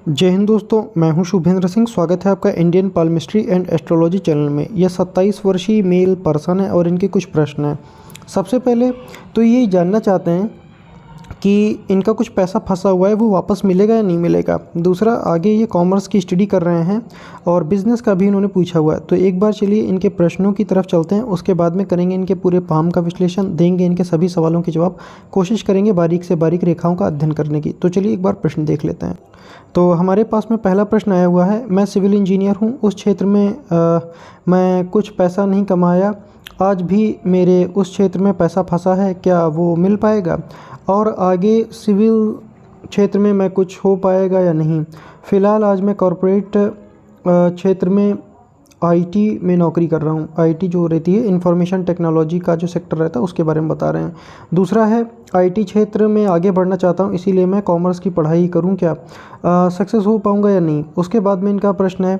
जय हिंद दोस्तों, मैं हूं शुभेंद्र सिंह। स्वागत है आपका इंडियन पाल्मिस्ट्री एंड एस्ट्रोलॉजी चैनल में। यह 27 वर्षीय मेल पर्सन है और इनके कुछ प्रश्न हैं। सबसे पहले तो ये जानना चाहते हैं कि इनका कुछ पैसा फंसा हुआ है, वो वापस मिलेगा या नहीं मिलेगा। दूसरा, आगे ये कॉमर्स की स्टडी कर रहे हैं और बिज़नेस का भी इन्होंने पूछा हुआ है। तो एक बार चलिए इनके प्रश्नों की तरफ चलते हैं, उसके बाद में करेंगे इनके पूरे पाम का विश्लेषण, देंगे इनके सभी सवालों के जवाब, कोशिश करेंगे बारीक से बारीक रेखाओं का अध्ययन करने की। तो चलिए एक बार प्रश्न देख लेते हैं। तो हमारे पास में पहला प्रश्न आया हुआ है, मैं सिविल इंजीनियर हूँ, उस क्षेत्र में मैं कुछ पैसा नहीं कमाया, आज भी मेरे उस क्षेत्र में पैसा फंसा है, क्या वो मिल पाएगा? और आगे सिविल क्षेत्र में मैं कुछ हो पाएगा या नहीं? फ़िलहाल आज मैं कॉरपोरेट क्षेत्र में आईटी में नौकरी कर रहा हूँ। आईटी जो रहती है, इंफॉर्मेशन टेक्नोलॉजी का जो सेक्टर रहता है, उसके बारे में बता रहे हैं। दूसरा है, आईटी क्षेत्र में आगे बढ़ना चाहता हूँ, इसीलिए मैं कॉमर्स की पढ़ाई करूँ, क्या सक्सेस हो पाऊँगा या नहीं? उसके बाद में इनका प्रश्न है,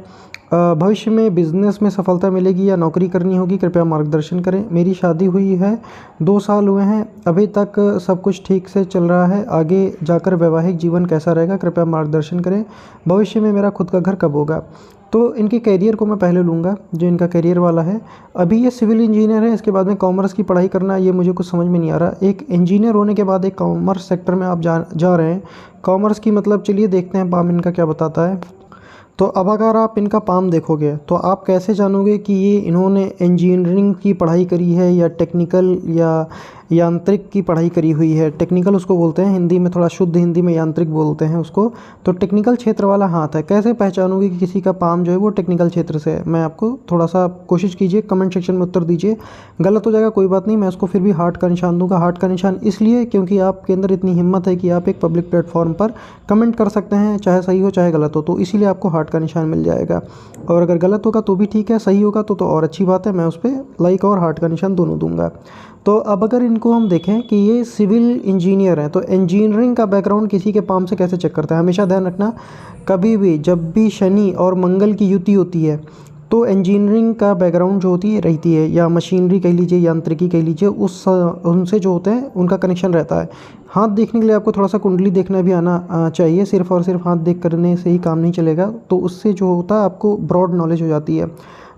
भविष्य में बिज़नेस में सफलता मिलेगी या नौकरी करनी होगी, कृपया मार्गदर्शन करें। मेरी शादी हुई है, 2 साल हुए हैं, अभी तक सब कुछ ठीक से चल रहा है, आगे जाकर वैवाहिक जीवन कैसा रहेगा, कृपया मार्गदर्शन करें। भविष्य में मेरा खुद का घर कब होगा? तो इनके करियर को मैं पहले लूँगा, जो इनका करियर वाला है। अभी ये सिविल इंजीनियर है, इसके बाद में कॉमर्स की पढ़ाई करना, ये मुझे कुछ समझ में नहीं आ रहा। एक इंजीनियर होने के बाद एक कॉमर्स सेक्टर में आप जा रहे हैं। कॉमर्स की मतलब, चलिए देखते हैं पाम इनका क्या बताता है। तो अब अगर आप इनका पाम देखोगे तो आप कैसे जानोगे कि ये इन्होंने इंजीनियरिंग की पढ़ाई करी है या टेक्निकल या यांत्रिक की पढ़ाई करी हुई है। टेक्निकल उसको बोलते हैं, हिंदी में थोड़ा शुद्ध हिंदी में यांत्रिक बोलते हैं उसको। तो टेक्निकल क्षेत्र वाला हाथ है। कैसे पहचानोगे कि किसी का पाम जो है वो टेक्निकल क्षेत्र से है? मैं आपको थोड़ा सा कोशिश कीजिए, कमेंट सेक्शन में उत्तर दीजिए। गलत हो जाएगा कोई बात नहीं, मैं उसको फिर भी हार्ट का निशान दूंगा। हार्ट का निशान इसलिए क्योंकि आपके अंदर इतनी हिम्मत है कि आप एक पब्लिक प्लेटफॉर्म पर कमेंट कर सकते हैं, चाहे सही हो चाहे गलत हो, तो इसीलिए आपको हार्ट का निशान मिल जाएगा। और अगर गलत होगा तो भी ठीक है, सही होगा तो और अच्छी बात है, मैं उस पर लाइक और हार्ट का निशान दोनों दूंगा। तो अब अगर इनको हम देखें कि ये सिविल इंजीनियर हैं, तो इंजीनियरिंग का बैकग्राउंड किसी के पाम से कैसे चेक करते हैं? हमेशा ध्यान रखना, कभी भी जब भी शनि और मंगल की युति होती है तो इंजीनियरिंग का बैकग्राउंड जो होती है रहती है, या मशीनरी कह लीजिए, यांत्रिकी कह लीजिए, उनसे जो होते हैं उनका कनेक्शन रहता है। हाथ देखने के लिए आपको थोड़ा सा कुंडली देखना भी आना चाहिए। सिर्फ और सिर्फ हाथ देख करने से ही काम नहीं चलेगा, तो उससे जो होता है आपको ब्रॉड नॉलेज हो जाती है।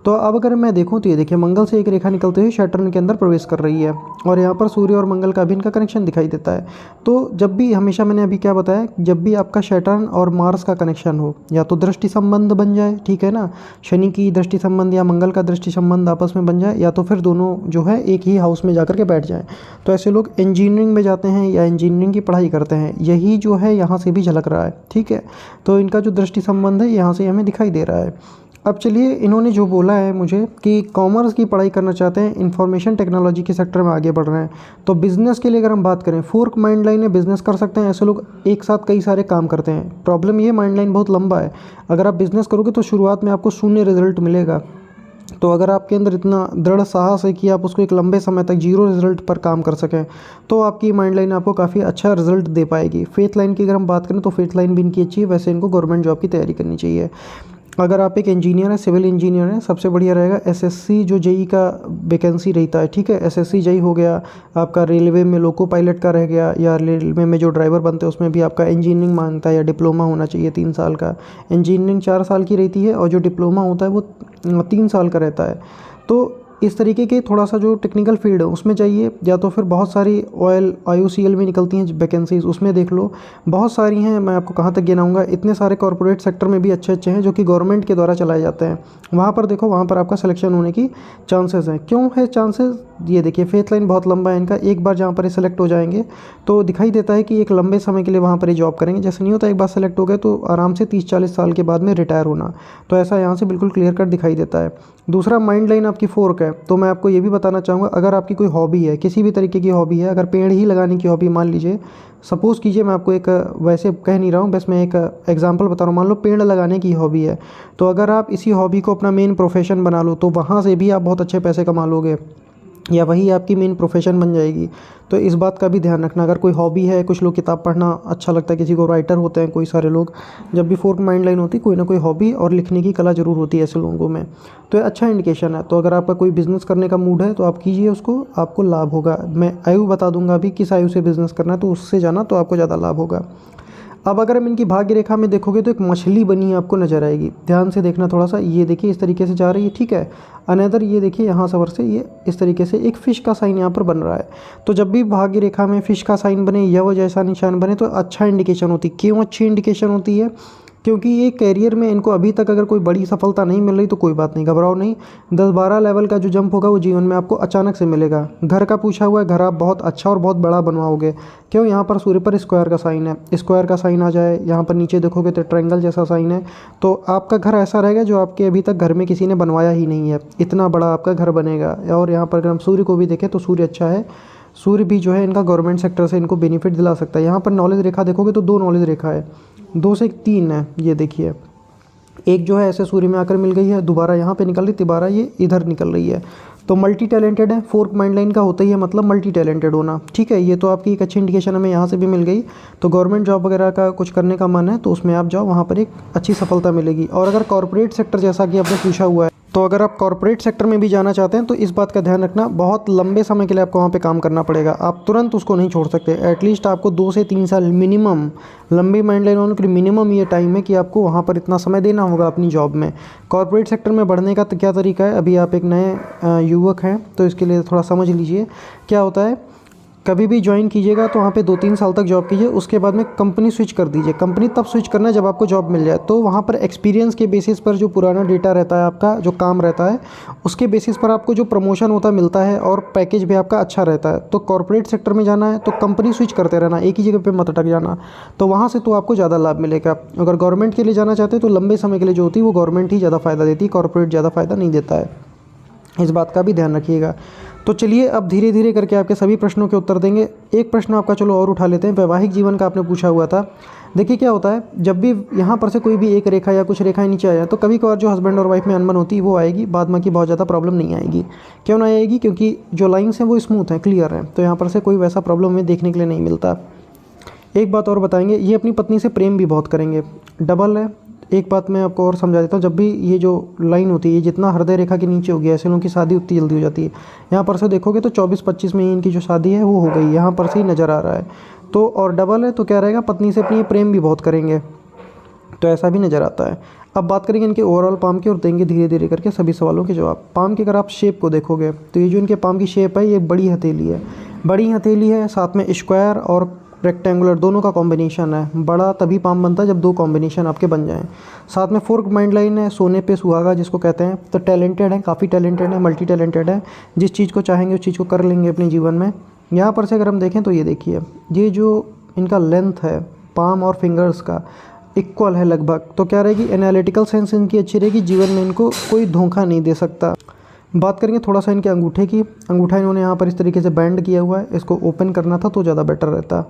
तो अब अगर मैं देखूं तो ये देखिए, मंगल से एक रेखा निकलते हुए सैटर्न के अंदर प्रवेश कर रही है और यहाँ पर सूर्य और मंगल का भी इनका कनेक्शन दिखाई देता है। तो जब भी, हमेशा मैंने अभी क्या बताया, जब भी आपका सैटर्न और मार्स का कनेक्शन हो, या तो दृष्टि संबंध बन जाए, ठीक है ना, शनि की दृष्टि संबंध या मंगल का दृष्टि संबंध आपस में बन जाए, या तो फिर दोनों जो है एक ही हाउस में जाकर के बैठ जाएँ, तो ऐसे लोग इंजीनियरिंग में जाते हैं या इंजीनियरिंग की पढ़ाई करते हैं। यही जो है यहाँ से भी झलक रहा है, ठीक है। तो इनका जो दृष्टि संबंध है यहाँ से हमें दिखाई दे रहा है। अब चलिए, इन्होंने जो बोला है मुझे कि कॉमर्स की पढ़ाई करना चाहते हैं, इंफॉर्मेशन टेक्नोलॉजी के सेक्टर में आगे बढ़ रहे हैं। तो बिज़नेस के लिए अगर हम बात करें, फोर्क माइंड लाइन है, बिज़नेस कर सकते हैं। ऐसे लोग एक साथ कई सारे काम करते हैं। प्रॉब्लम ये, माइंड लाइन बहुत लंबा है। अगर आप बिज़नेस करोगे तो शुरुआत में आपको शून्य रिजल्ट मिलेगा। तो अगर आपके अंदर इतना दृढ़ साहस है कि आप उसको एक लंबे समय तक जीरो रिजल्ट पर काम कर सकें, तो आपकी माइंड लाइन आपको काफ़ी अच्छा रिजल्ट दे पाएगी। फेथ लाइन की अगर हम बात करें तो फेथ लाइन भी इनकी अच्छी है। वैसे इनको गवर्नमेंट जॉब की तैयारी करनी चाहिए। अगर आप एक इंजीनियर हैं, सिविल इंजीनियर हैं, सबसे बढ़िया रहेगा एसएससी जो जेई का वैकेंसी रहता है, ठीक है। एसएससी जेई हो गया आपका, रेलवे में लोको पायलट का रह गया, या रेलवे में जो ड्राइवर बनते हैं उसमें भी आपका इंजीनियरिंग मांगता है या डिप्लोमा होना चाहिए 3 साल का। इंजीनियरिंग 4 साल की रहती है और जो डिप्लोमा होता है वो 3 साल का रहता है। तो इस तरीके के थोड़ा सा जो टेक्निकल फील्ड है उसमें चाहिए, या तो फिर बहुत सारी ऑयल आईओसीएल में निकलती हैं वैकेंसीज, उसमें देख लो, बहुत सारी हैं। मैं आपको कहाँ तक गिनाऊंगा, इतने सारे कॉर्पोरेट सेक्टर में भी अच्छे अच्छे हैं जो कि गवर्नमेंट के द्वारा चलाए जाते हैं। वहाँ पर देखो, वहाँ पर आपका सिलेक्शन होने की चांसेस हैं। क्यों है चांसेस? ये देखिए, फेथ लाइन बहुत लंबा है इनका। एक बार जहाँ पर ये सेलेक्ट हो जाएंगे तो दिखाई देता है कि एक लंबे समय के लिए वहाँ पर ये जॉब करेंगे। जैसे नहीं होता, एक बार सेलेक्ट हो गए तो आराम से 30-40 साल के बाद में रिटायर होना, तो ऐसा यहाँ से बिल्कुल क्लियर कट दिखाई देता है। दूसरा, माइंड लाइन आपकी फोर्क है। तो मैं आपको ये भी बताना चाहूँगा, अगर आपकी कोई हॉबी है, किसी भी तरीके की हॉबी है, अगर पेड़ ही लगाने की हॉबी मान लीजिए, सपोज़ कीजिए, मैं आपको एक, वैसे कह नहीं रहा हूँ, बस मैं एक एग्जांपल बता रहा हूँ, मान लो पेड़ लगाने की हॉबी है, तो अगर आप इसी हॉबी को अपना मेन प्रोफेशन बना लो तो वहाँ से भी आप बहुत अच्छे पैसे कमा लोगे, या वही आपकी मेन प्रोफेशन बन जाएगी। तो इस बात का भी ध्यान रखना। अगर कोई हॉबी है, कुछ लोग किताब पढ़ना अच्छा लगता है, किसी को राइटर होते हैं, कोई सारे लोग, जब भी फोर्क माइंड लाइन होती है, कोई ना कोई हॉबी और लिखने की कला ज़रूर होती है ऐसे लोगों में। तो ये अच्छा इंडिकेशन है। तो अगर आपका कोई बिज़नेस करने का मूड है तो आप कीजिए उसको, आपको लाभ होगा। मैं आयु बता दूंगा अभी किस आयु से बिज़नेस करना है, तो उससे जाना तो आपको ज़्यादा लाभ होगा। अब अगर हम इनकी भाग्य रेखा में देखोगे तो एक मछली बनी आपको नजर आएगी, ध्यान से देखना थोड़ा सा। ये देखिए इस तरीके से जा रही है, ठीक है। अनदर ये देखिए यहाँ सवर से ये इस तरीके से एक फिश का साइन यहाँ पर बन रहा है। तो जब भी भाग्य रेखा में फिश का साइन बने या वो जैसा निशान बने तो अच्छा इंडिकेशन होती है। क्यों अच्छी इंडिकेशन होती है? क्योंकि ये करियर में इनको अभी तक अगर कोई बड़ी सफलता नहीं मिल रही तो कोई बात नहीं, घबराओ नहीं। 10-12 लेवल का जो जंप होगा वो जीवन में आपको अचानक से मिलेगा। घर का पूछा हुआ है, घर आप बहुत अच्छा और बहुत बड़ा बनवाओगे। क्यों? यहाँ पर सूर्य पर स्क्वायर का साइन है, स्क्वायर का साइन आ जाए, यहाँ पर नीचे देखोगे तो ट्रायंगल जैसा साइन है। तो आपका घर ऐसा रहेगा जो आपके अभी तक घर में किसी ने बनवाया ही नहीं है, इतना बड़ा आपका घर बनेगा। और यहाँ पर अगर हम सूर्य को भी देखें तो सूर्य अच्छा है, सूर्य भी जो है इनका गवर्नमेंट सेक्टर से इनको बेनिफिट दिला सकता है। यहाँ पर नॉलेज रेखा देखोगे तो 2 नॉलेज रेखा है, 2 से 3 है। ये देखिए एक जो है ऐसे सूर्य में आकर मिल गई है, दोबारा यहाँ पे निकल रही, तिबारा ये इधर निकल रही है। तो मल्टी टैलेंटेड है, 4 माइंड लाइन का होता ही है मतलब मल्टी टैलेंटेड होना, ठीक है। ये तो आपकी एक अच्छी इंडिकेशन हमें यहाँ से भी मिल गई। तो गवर्नमेंट जॉब वगैरह का कुछ करने का मन है तो उसमें आप जाओ, वहाँ पर एक अच्छी सफलता मिलेगी। और अगर कॉर्पोरेट सेक्टर जैसा कि आपने पूछा हुआ है, तो अगर आप कॉर्पोरेट सेक्टर में भी जाना चाहते हैं तो इस बात का ध्यान रखना, बहुत लंबे समय के लिए आपको वहाँ पे काम करना पड़ेगा। आप तुरंत उसको नहीं छोड़ सकते, एटलीस्ट आपको 2 से 3 साल मिनिमम, लंबी माइंड लाइन वालों के लिए मिनिमम ये टाइम है कि आपको वहाँ पर इतना समय देना होगा अपनी जॉब में। कॉर्पोरेट सेक्टर में बढ़ने का क्या तरीका है? अभी आप एक नए युवक हैं तो इसके लिए थोड़ा समझ लीजिए क्या होता है। कभी भी ज्वाइन कीजिएगा तो वहाँ पे 2-3 साल तक जॉब कीजिए, उसके बाद में कंपनी स्विच कर दीजिए। कंपनी तब स्विच करना है जब आपको जॉब मिल जाए। तो वहाँ पर एक्सपीरियंस के बेसिस पर जो पुराना डेटा रहता है आपका, जो काम रहता है, उसके बेसिस पर आपको जो प्रमोशन होता मिलता है और पैकेज भी आपका अच्छा रहता है। तो कॉर्पोरेट सेक्टर में जाना है तो कंपनी स्विच करते रहना, एक ही जगह पर मत अटक जाना, तो वहाँ से तो आपको ज़्यादा लाभ मिलेगा। अगर गवर्नमेंट के लिए जाना चाहते हैं तो लंबे समय के लिए जो होती है वो गवर्नमेंट ही ज़्यादा फ़ायदा देती है, कॉर्पोरेट ज़्यादा फ़ायदा नहीं देता है, इस बात का भी ध्यान रखिएगा। तो चलिए अब धीरे धीरे करके आपके सभी प्रश्नों के उत्तर देंगे। एक प्रश्न आपका चलो और उठा लेते हैं, वैवाहिक जीवन का आपने पूछा हुआ था। देखिए क्या होता है, जब भी यहाँ पर से कोई भी एक रेखा या कुछ रेखाएं नीचे आ जाए तो कभी कभार जो हस्बैंड और वाइफ में अनबन होती है वो आएगी, बाद में की बहुत ज़्यादा प्रॉब्लम नहीं आएगी। क्यों ना आएगी? क्योंकि जो लाइन्स हैं वो स्मूथ हैं, क्लियर हैं, तो यहाँ पर से कोई वैसा प्रॉब्लम हमें देखने के लिए नहीं मिलता। एक बात और बताएंगे, ये अपनी पत्नी से प्रेम भी बहुत करेंगे, डबल है। एक बात मैं आपको और समझा देता हूँ, जब भी ये जो लाइन होती है जितना हृदय रेखा के नीचे होगी ऐसे लोगों की शादी उतनी जल्दी हो जाती है। यहाँ पर से देखोगे तो 24-25 में ही इनकी जो शादी है वो हो गई, यहाँ पर से ही नज़र आ रहा है। तो और डबल है तो क्या रहेगा, पत्नी से अपनी प्रेम भी बहुत करेंगे, तो ऐसा भी नज़र आता है। अब बात करेंगे इनके ओवरऑल पाम की और देंगे धीरे धीरे करके सभी सवालों के जवाब। पाम की अगर आप शेप को देखोगे तो ये जो इनके पाम की शेप है ये बड़ी हथेली है, बड़ी हथेली है, साथ में स्क्वायर और रेक्टेंगुलर दोनों का कॉम्बिनेशन है। बड़ा तभी पाम बनता है जब 2 कॉम्बिनेशन आपके बन जाएं। साथ में 4 माइंड लाइन है, सोने पे सुहागा जिसको कहते हैं। तो टैलेंटेड है, काफ़ी टैलेंटेड है, मल्टी टैलेंटेड है, जिस चीज़ को चाहेंगे उस चीज़ को कर लेंगे अपने जीवन में। यहाँ पर से अगर हम देखें तो ये देखिए, ये जो इनका लेंथ है पाम और फिंगर्स का इक्वल है लगभग, तो क्या रहेगी, एनालिटिकल सेंस इनकी अच्छी रहेगी, जीवन में इनको कोई धोखा नहीं दे सकता। बात करेंगे थोड़ा सा इनके अंगूठे की, अंगूठा इन्होंने यहाँ पर इस तरीके से बैंड किया हुआ है, इसको ओपन करना था तो ज़्यादा बेटर रहता।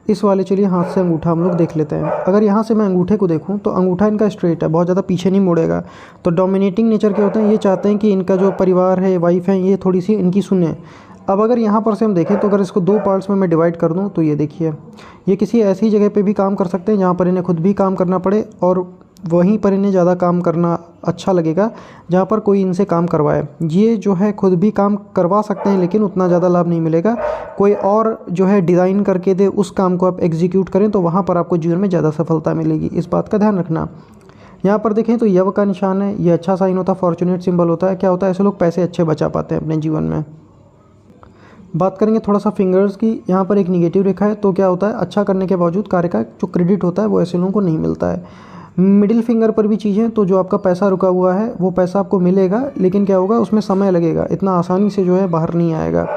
इस वाले चलिए हाथ से अंगूठा हम लोग देख लेते हैं। अगर यहाँ से मैं अंगूठे को देखूँ तो अंगूठा इनका स्ट्रेट है, बहुत ज़्यादा पीछे नहीं मुड़ेगा। तो डोमिनेटिंग नेचर के होते हैं, ये चाहते हैं कि इनका जो परिवार है, वाइफ है, ये थोड़ी सी इनकी सुने। अब अगर यहाँ पर से हम देखें तो अगर इसको 2 पार्ट्स में मैं डिवाइड कर दूँ तो ये देखिए, ये किसी ऐसी जगह पे भी काम कर सकते हैं जहाँ पर इन्हें खुद भी काम करना पड़े और वहीं पर इन्हें ज़्यादा काम करना अच्छा लगेगा जहाँ पर कोई इनसे काम करवाए। ये जो है खुद भी काम करवा सकते हैं लेकिन उतना ज़्यादा लाभ नहीं मिलेगा। कोई और जो है डिज़ाइन करके दे, उस काम को आप एग्जीक्यूट करें तो वहाँ पर आपको जीवन में ज़्यादा सफलता मिलेगी, इस बात का ध्यान रखना। यहाँ पर देखें तो यव का निशान है, ये अच्छा साइन होता है, फॉर्चुनेट सिंबल होता है। क्या होता है, ऐसे लोग पैसे अच्छे बचा पाते हैं अपने जीवन में। बात करेंगे थोड़ा सा फिंगर्स की, यहाँ पर एक निगेटिव रेखा है, तो क्या होता है, अच्छा करने के बावजूद कार्य का जो क्रेडिट होता है वो ऐसे लोगों को नहीं मिलता है। मिडिल फिंगर पर भी चीज़ें, तो जो आपका पैसा रुका हुआ है वो पैसा आपको मिलेगा, लेकिन क्या होगा, उसमें समय लगेगा, इतना आसानी से जो है बाहर नहीं आएगा।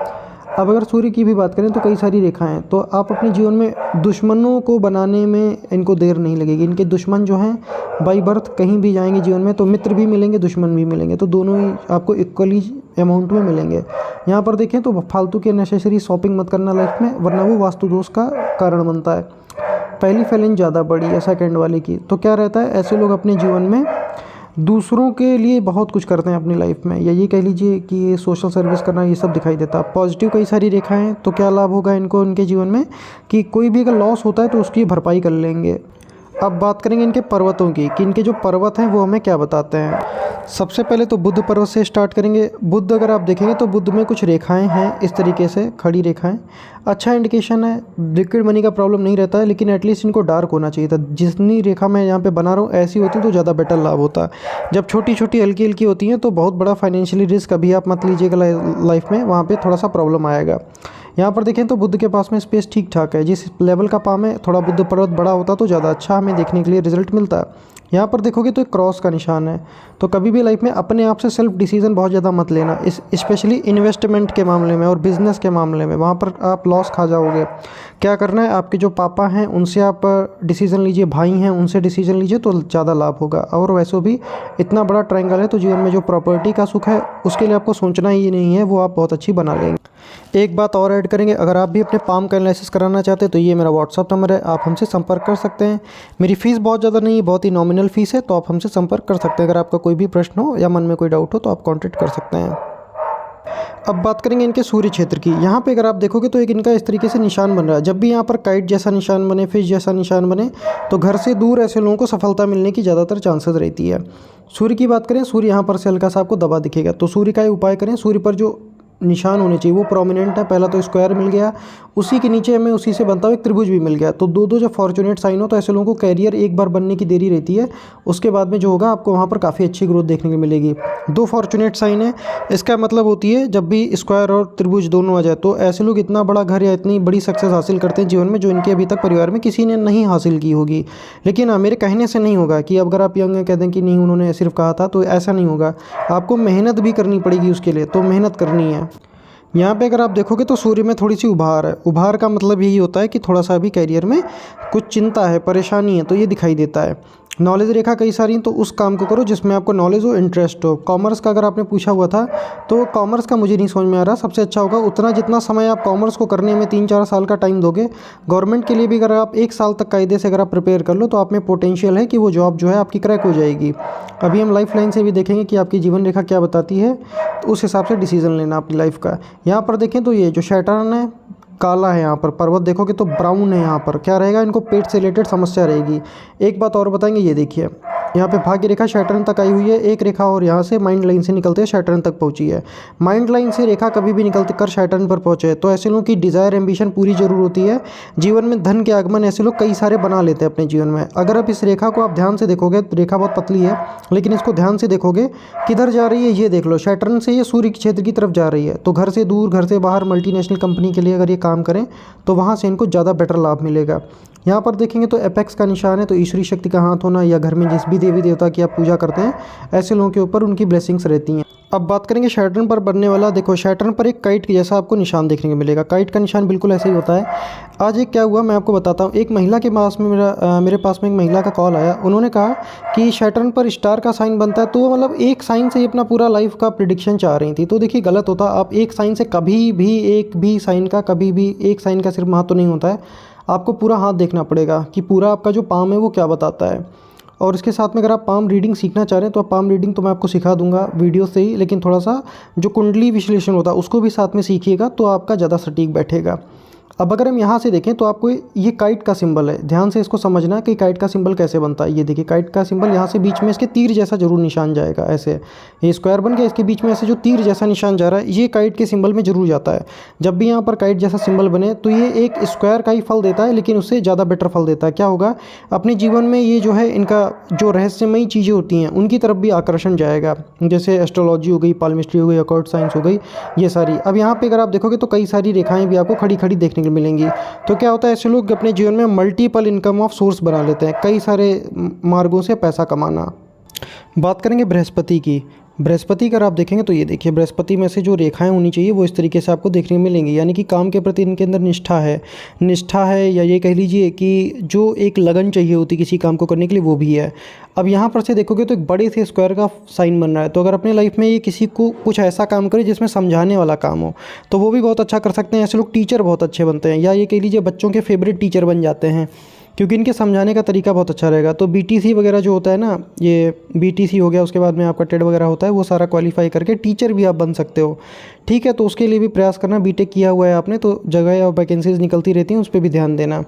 अब अगर सूर्य की भी बात करें तो कई सारी रेखाएं, तो आप अपने जीवन में दुश्मनों को बनाने में इनको देर नहीं लगेगी। इनके दुश्मन जो हैं बाई बर्थ कहीं भी जाएंगे जीवन में तो मित्र भी मिलेंगे, दुश्मन भी मिलेंगे, तो दोनों ही आपको इक्वली अमाउंट में मिलेंगे। यहाँ पर देखें तो फालतू की अननेसेसरी शॉपिंग मत करना लाइफ में, वरना वो वास्तु दोष का कारण बनता है। पहली फैलिंग ज़्यादा बड़ी है सेकंड वाले की, तो क्या रहता है, ऐसे लोग अपने जीवन में दूसरों के लिए बहुत कुछ करते हैं अपनी लाइफ में, या ये कह लीजिए कि ये सोशल सर्विस करना, ये सब दिखाई देता है। पॉजिटिव कई सारी रेखाएं, तो क्या लाभ होगा इनको इनके जीवन में कि कोई भी अगर लॉस होता है तो उसकी भरपाई कर लेंगे। अब बात करेंगे इनके पर्वतों की कि इनके जो पर्वत हैं वो हमें क्या बताते हैं। सबसे पहले तो बुध पर्वत से स्टार्ट करेंगे। बुध अगर आप देखेंगे तो बुध में कुछ रेखाएं हैं इस तरीके से, खड़ी रेखाएं। अच्छा इंडिकेशन है, लिक्विड मनी का प्रॉब्लम नहीं रहता है, लेकिन एटलीस्ट इनको डार्क होना चाहिए था। जितनी रेखा मैं यहाँ पे बना रहा हूँ ऐसी होती तो ज़्यादा बेटर लाभ होता। जब छोटी छोटी हल्की हल्की होती हैं तो बहुत बड़ा फाइनेंशियली रिस्क अभी आप मत लीजिएगा लाइफ में, वहाँ पर थोड़ा सा प्रॉब्लम आएगा। यहाँ पर देखें तो बुध के पास में स्पेस ठीक ठाक है। जिस लेवल का पाम है, थोड़ा बुध पर्वत बड़ा होता तो ज़्यादा अच्छा हमें देखने के लिए रिजल्ट मिलता है। यहाँ पर देखोगे तो एक क्रॉस का निशान है। तो कभी भी लाइफ में अपने आप से सेल्फ डिसीजन बहुत ज़्यादा मत लेना, इस स्पेशली इन्वेस्टमेंट के मामले में और बिज़नेस के मामले में, वहाँ पर आप लॉस खा जाओगे। क्या करना है, आपके जो पापा हैं उनसे आप डिसीज़न लीजिए, भाई हैं उनसे डिसीज़न लीजिए तो ज़्यादा लाभ होगा। और वैसे भी इतना बड़ा ट्रायंगल है तो जीवन में जो प्रॉपर्टी का सुख है उसके लिए आपको सोचना ही नहीं है, वो आप बहुत अच्छी बना लेंगे। एक बात और ऐड करेंगे, अगर आप भी अपने पाम का एनालिसिस कराना चाहते हैं तो ये मेरा व्हाट्सअप नंबर है, आप हमसे संपर्क कर सकते हैं। मेरी फ़ीस बहुत ज़्यादा नहीं है, बहुत ही नॉमिनल फ़ीस है, तो आप हमसे संपर्क कर सकते हैं। अगर आपका कोई भी प्रश्न हो या मन में कोई डाउट हो तो आप कॉन्टैक्ट कर सकते हैं। अब बात करेंगे इनके सूर्य क्षेत्र की। यहाँ पे अगर आप देखोगे तो एक इनका इस तरीके से निशान बन रहा है। जब भी यहाँ पर काइट जैसा निशान बने, फिश जैसा निशान बने, तो घर से दूर ऐसे लोगों को सफलता मिलने की ज़्यादातर चांसेस रहती है। सूर्य की बात करें, सूर्य यहाँ पर से हल्का सा आपको दबा दिखेगा, तो सूर्य का ही उपाय करें। सूर्य पर जो निशान होने चाहिए वो प्रोमिनेंट है। पहला तो स्क्वायर मिल गया, उसी के नीचे हमें उसी से बनता हुआ एक त्रिभुज भी मिल गया। तो दो दो जब फॉर्चुनेट साइन हो तो ऐसे लोगों को कैरियर एक बार बनने की देरी रहती है, उसके बाद में जो होगा आपको वहाँ पर काफ़ी अच्छी ग्रोथ देखने को मिलेगी। दो फॉर्चुनेट साइन है, इसका मतलब होती है जब भी स्क्वायर और त्रिभुज दोनों आ जाए तो ऐसे लोग इतना बड़ा घर या इतनी बड़ी सक्सेस हासिल करते हैं जीवन में जो इनके अभी तक परिवार में किसी ने नहीं हासिल की होगी। लेकिन मेरे कहने से नहीं होगा कि अब अगर आप यंग कह दें कि नहीं उन्होंने सिर्फ कहा था, तो ऐसा नहीं होगा। आपको मेहनत भी करनी पड़ेगी उसके लिए, तो मेहनत करनी है। यहाँ पे अगर आप देखोगे तो सूर्य में थोड़ी सी उभार है। उभार का मतलब यही होता है कि थोड़ा सा अभी करियर में कुछ चिंता है, परेशानी है, तो ये दिखाई देता है। नॉलेज रेखा कई सारी, तो उस काम को करो जिसमें आपको नॉलेज हो, इंटरेस्ट हो। कॉमर्स का अगर आपने पूछा हुआ था तो कॉमर्स का मुझे नहीं समझ में आ रहा। सबसे अच्छा होगा उतना जितना समय आप कॉमर्स को करने में 3-4 साल का टाइम दोगे, गवर्नमेंट के लिए भी अगर आप 1 साल तक कायदे से अगर आप प्रिपेयर कर लो तो आप में पोटेंशियल है कि वो जॉब जो है आपकी क्रैक हो जाएगी। अभी हम लाइफ लाइन से भी देखेंगे कि आपकी जीवन रेखा क्या बताती है, तो उस हिसाब से डिसीजन लेना अपनी लाइफ का। यहाँ पर देखें तो ये जो सैटर्न है काला है, यहाँ पर पर्वत देखोगे तो ब्राउन है। यहाँ पर क्या रहेगा, इनको पेट से रिलेटेड समस्या रहेगी। एक बात और बताएंगे, ये देखिए यहाँ पे भाग्य रेखा सैटर्न तक आई हुई है, एक रेखा और यहाँ से माइंड लाइन से निकलते हुए सैटर्न तक पहुँची है। माइंड लाइन से रेखा कभी भी निकलते कर सैटर्न पर पहुँचे तो ऐसे लोगों की डिज़ायर एम्बिशन पूरी जरूर होती है। जीवन में धन के आगमन ऐसे लोग कई सारे बना लेते हैं अपने जीवन में। अगर आप इस रेखा को आप ध्यान से देखोगे, रेखा बहुत पतली है लेकिन इसको ध्यान से देखोगे किधर जा रही है ये देख लो, सैटर्न से ये सूर्य के क्षेत्र की तरफ जा रही है। तो घर से दूर, घर से बाहर मल्टीनेशनल कंपनी के लिए अगर ये काम करें तो वहाँ से इनको ज़्यादा बेटर लाभ मिलेगा। यहाँ पर देखेंगे तो एपेक्स का निशान है, तो ईश्वरी शक्ति का हाथ होना या घर में जिस भी देवी देवता की आप पूजा करते हैं ऐसे लोगों के ऊपर उनकी ब्लेसिंग्स रहती हैं। अब बात करेंगे सैटर्न पर बनने वाला। देखो सैटर्न पर एक काइट जैसा आपको निशान देखने को मिलेगा। काइट का निशान बिल्कुल ऐसे ही होता है। आज एक क्या हुआ मैं आपको बताता हूँ। एक महिला के पास में मेरे पास में एक महिला का कॉल आया। उन्होंने कहा कि सैटर्न पर स्टार का साइन बनता है, तो वो मतलब एक साइन से ही अपना पूरा लाइफ का प्रिडिक्शन चाह रही थी। तो देखिए गलत होता। आप एक साइन से कभी भी एक भी साइन का सिर्फ महत्व नहीं होता है, आपको पूरा हाथ देखना पड़ेगा कि पूरा आपका जो पाम है वो क्या बताता है। और इसके साथ में अगर आप पाम रीडिंग सीखना चाह रहे हैं तो आप पाम रीडिंग तो मैं आपको सिखा दूंगा वीडियो से ही, लेकिन थोड़ा सा जो कुंडली विश्लेषण होता है उसको भी साथ में सीखिएगा तो आपका ज़्यादा सटीक बैठेगा। अब अगर हम यहाँ से देखें तो आपको ये काइट का सिंबल है, ध्यान से इसको समझना है कि काइट का सिंबल कैसे बनता है। ये देखिए काइट का सिंबल यहाँ से बीच में इसके तीर जैसा जरूर निशान जाएगा। ऐसे ये स्क्वायर बन गया, इसके बीच में ऐसे जो तीर जैसा निशान जा रहा है ये काइट के सिंबल में जरूर जाता है। जब भी यहाँ पर काइट जैसा सिंबल बने तो ये एक स्क्वायर का ही फल देता है, लेकिन उससे ज़्यादा बेटर फल देता है। क्या होगा, अपने जीवन में ये जो है इनका जो रहस्यमयी चीज़ें होती हैं उनकी तरफ भी आकर्षण जाएगा। जैसे एस्ट्रोलॉजी हो गई, पालमिस्ट्री हो गई, अकॉर्ड साइंस हो गई, ये सारी। अब यहाँ पर अगर आप देखोगे तो कई सारी रेखाएँ भी आपको खड़ी खड़ी देखने को मिलेंगी। तो क्या होता है, ऐसे लोग अपने जीवन में मल्टीपल इनकम ऑफ सोर्स बना लेते हैं, कई सारे मार्गों से पैसा कमाना। बात करेंगे बृहस्पति की। बृहस्पति अगर आप देखेंगे तो ये देखिए बृहस्पति में से जो रेखाएं होनी चाहिए वो इस तरीके से आपको देखने को मिलेंगी। यानी कि काम के प्रति इनके अंदर निष्ठा है या ये कह लीजिए कि जो एक लगन चाहिए होती किसी काम को करने के लिए वो भी है। अब यहाँ पर से देखोगे तो एक बड़े से स्क्वायर का साइन बन रहा है। तो अगर अपने लाइफ में ये किसी को कुछ ऐसा काम करे जिसमें समझाने वाला काम हो तो वो भी बहुत अच्छा कर सकते हैं। ऐसे लोग टीचर बहुत अच्छे बनते हैं, या ये कह लीजिए बच्चों के फेवरेट टीचर बन जाते हैं क्योंकि इनके समझाने का तरीका बहुत अच्छा रहेगा। तो बीटीसी वगैरह जो होता है ना, ये बीटीसी हो गया, उसके बाद में आपका टेड वगैरह होता है, वो सारा क्वालिफाई करके टीचर भी आप बन सकते हो। ठीक है, तो उसके लिए भी प्रयास करना। बीटेक किया हुआ है आपने तो जगह या वैकेंसीज निकलती रहती हैं, उस पर भी ध्यान देना।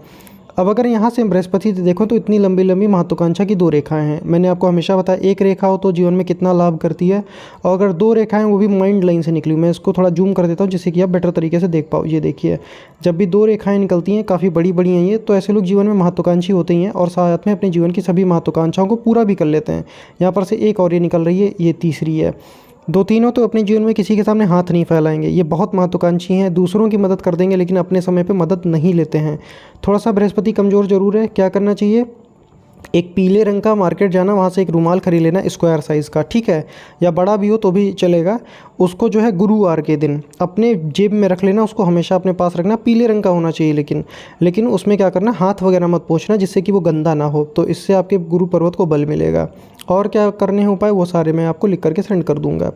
अब अगर यहाँ से बृहस्पति से देखो तो इतनी लंबी लंबी महत्वाकांक्षा की 2 रेखाएं हैं। मैंने आपको हमेशा बताया एक रेखा हो तो जीवन में कितना लाभ करती है, और अगर 2 रेखाएं वो भी माइंड लाइन से निकली, मैं इसको थोड़ा जूम कर देता हूँ जिससे कि आप बेटर तरीके से देख पाओ। ये देखिए, जब भी 2 रेखाएं निकलती हैं काफ़ी बड़ी बड़ी हैं ये, तो ऐसे लोग जीवन में महत्वाकांक्षी होते ही हैं और साथ में अपने जीवन की सभी महत्वाकांक्षाओं को पूरा भी कर लेते हैं। यहाँ पर से एक और ये निकल रही है, ये तीसरी है। 2-3 तो अपने जीवन में किसी के सामने हाथ नहीं फैलाएंगे, ये बहुत महत्वाकांक्षी हैं, दूसरों की मदद कर देंगे लेकिन अपने समय पे मदद नहीं लेते हैं। थोड़ा सा बृहस्पति कमज़ोर ज़रूर है। क्या करना चाहिए, एक पीले रंग का मार्केट जाना, वहाँ से एक रुमाल खरीद लेना स्क्वायर साइज़ का, ठीक है, या बड़ा भी हो तो भी चलेगा। उसको जो है गुरुवार के दिन अपने जेब में रख लेना, उसको हमेशा अपने पास रखना। पीले रंग का होना चाहिए लेकिन उसमें क्या करना, हाथ वगैरह मत पोंछना जिससे कि वो गंदा ना हो, तो इससे आपके गुरु पर्वत को बल मिलेगा। और क्या करने हैं उपाय, वो सारे मैं आपको लिख करके सेंड कर दूँगा।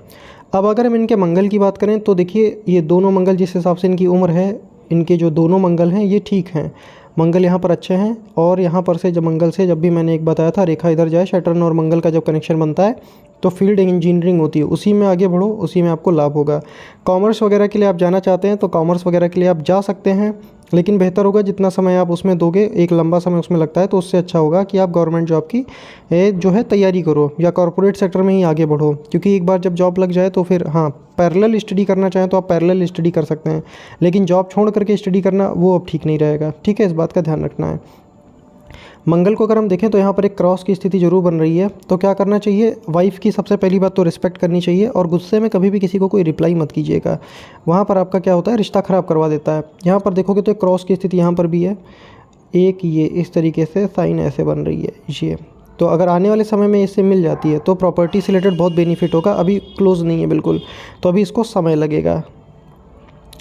अब अगर हम इनके मंगल की बात करें तो देखिए, ये दोनों मंगल जिस हिसाब से इनकी उम्र है, इनके जो दोनों मंगल हैं ये ठीक हैं, मंगल यहाँ पर अच्छे हैं। और यहाँ पर से जब मंगल से, जब भी मैंने एक बताया था रेखा इधर जाए, सैटर्न और मंगल का जब कनेक्शन बनता है तो फील्ड इंजीनियरिंग होती है, उसी में आगे बढ़ो, उसी में आपको लाभ होगा। कॉमर्स वगैरह के लिए आप जाना चाहते हैं तो कॉमर्स वगैरह के लिए आप जा सकते हैं, लेकिन बेहतर होगा जितना समय आप उसमें दोगे, एक लंबा समय उसमें लगता है, तो उससे अच्छा होगा कि आप गवर्नमेंट जॉब की जो है तैयारी करो या कॉर्पोरेट सेक्टर में ही आगे बढ़ो। क्योंकि एक बार जब जॉब लग जाए तो फिर हाँ, पैरेलल स्टडी करना चाहें तो आप पैरेलल स्टडी कर सकते हैं, लेकिन जॉब छोड़ करके स्टडी करना वो अब ठीक नहीं रहेगा, ठीक है, इस बात का ध्यान रखना है। मंगल को अगर हम देखें तो यहाँ पर एक क्रॉस की स्थिति जरूर बन रही है, तो क्या करना चाहिए, वाइफ की सबसे पहली बात तो रिस्पेक्ट करनी चाहिए, और गुस्से में कभी भी किसी को कोई रिप्लाई मत कीजिएगा, वहाँ पर आपका क्या होता है, रिश्ता ख़राब करवा देता है। यहाँ पर देखोगे तो एक क्रॉस की स्थिति यहाँ पर भी है, एक ये इस तरीके से साइन ऐसे बन रही है ये, तो अगर आने वाले समय में इससे मिल जाती है तो प्रॉपर्टी से रिलेटेड बहुत बेनिफिट होगा। अभी क्लोज़ नहीं है बिल्कुल, तो अभी इसको समय लगेगा।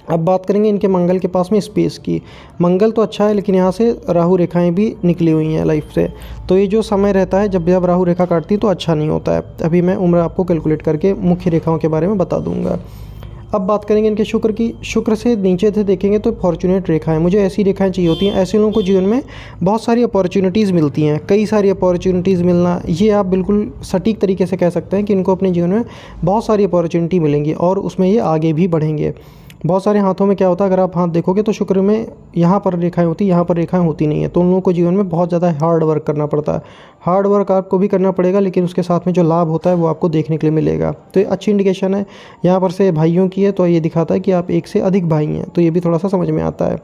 अब बात करेंगे इनके मंगल के पास में स्पेस की। मंगल तो अच्छा है लेकिन यहाँ से राहु रेखाएं भी निकली हुई हैं लाइफ से, तो ये जो समय रहता है जब जब राहु रेखा काटती है तो अच्छा नहीं होता है। अभी मैं उम्र आपको कैलकुलेट करके मुख्य रेखाओं के बारे में बता दूंगा। अब बात करेंगे इनके शुक्र की। शुक्र से नीचे से देखेंगे तो फॉर्चुनेट रेखाएं, मुझे ऐसी रेखाएं चाहिए होती हैं। ऐसे लोगों को जीवन में बहुत सारी अपॉर्चुनिटीज़ मिलती हैं, कई सारी अपॉर्चुनिटीज़ मिलना, ये आप बिल्कुल सटीक तरीके से कह सकते हैं कि इनको अपने जीवन में बहुत सारी अपॉर्चुनिटी मिलेंगी और उसमें ये आगे भी बढ़ेंगे। बहुत सारे हाथों में क्या होता है, अगर आप हाथ देखोगे तो शुक्र में यहाँ पर रेखाएं होती, यहाँ पर रेखाएं होती नहीं है, तो उन लोगों को जीवन में बहुत ज़्यादा हार्ड वर्क करना पड़ता है। हार्ड वर्क आपको भी करना पड़ेगा, लेकिन उसके साथ में जो लाभ होता है वो आपको देखने के लिए मिलेगा, तो ये अच्छी इंडिकेशन है। यहाँ पर से भाइयों की है तो ये दिखाता है कि आप एक से अधिक भाई हैं, तो ये भी थोड़ा सा समझ में आता है।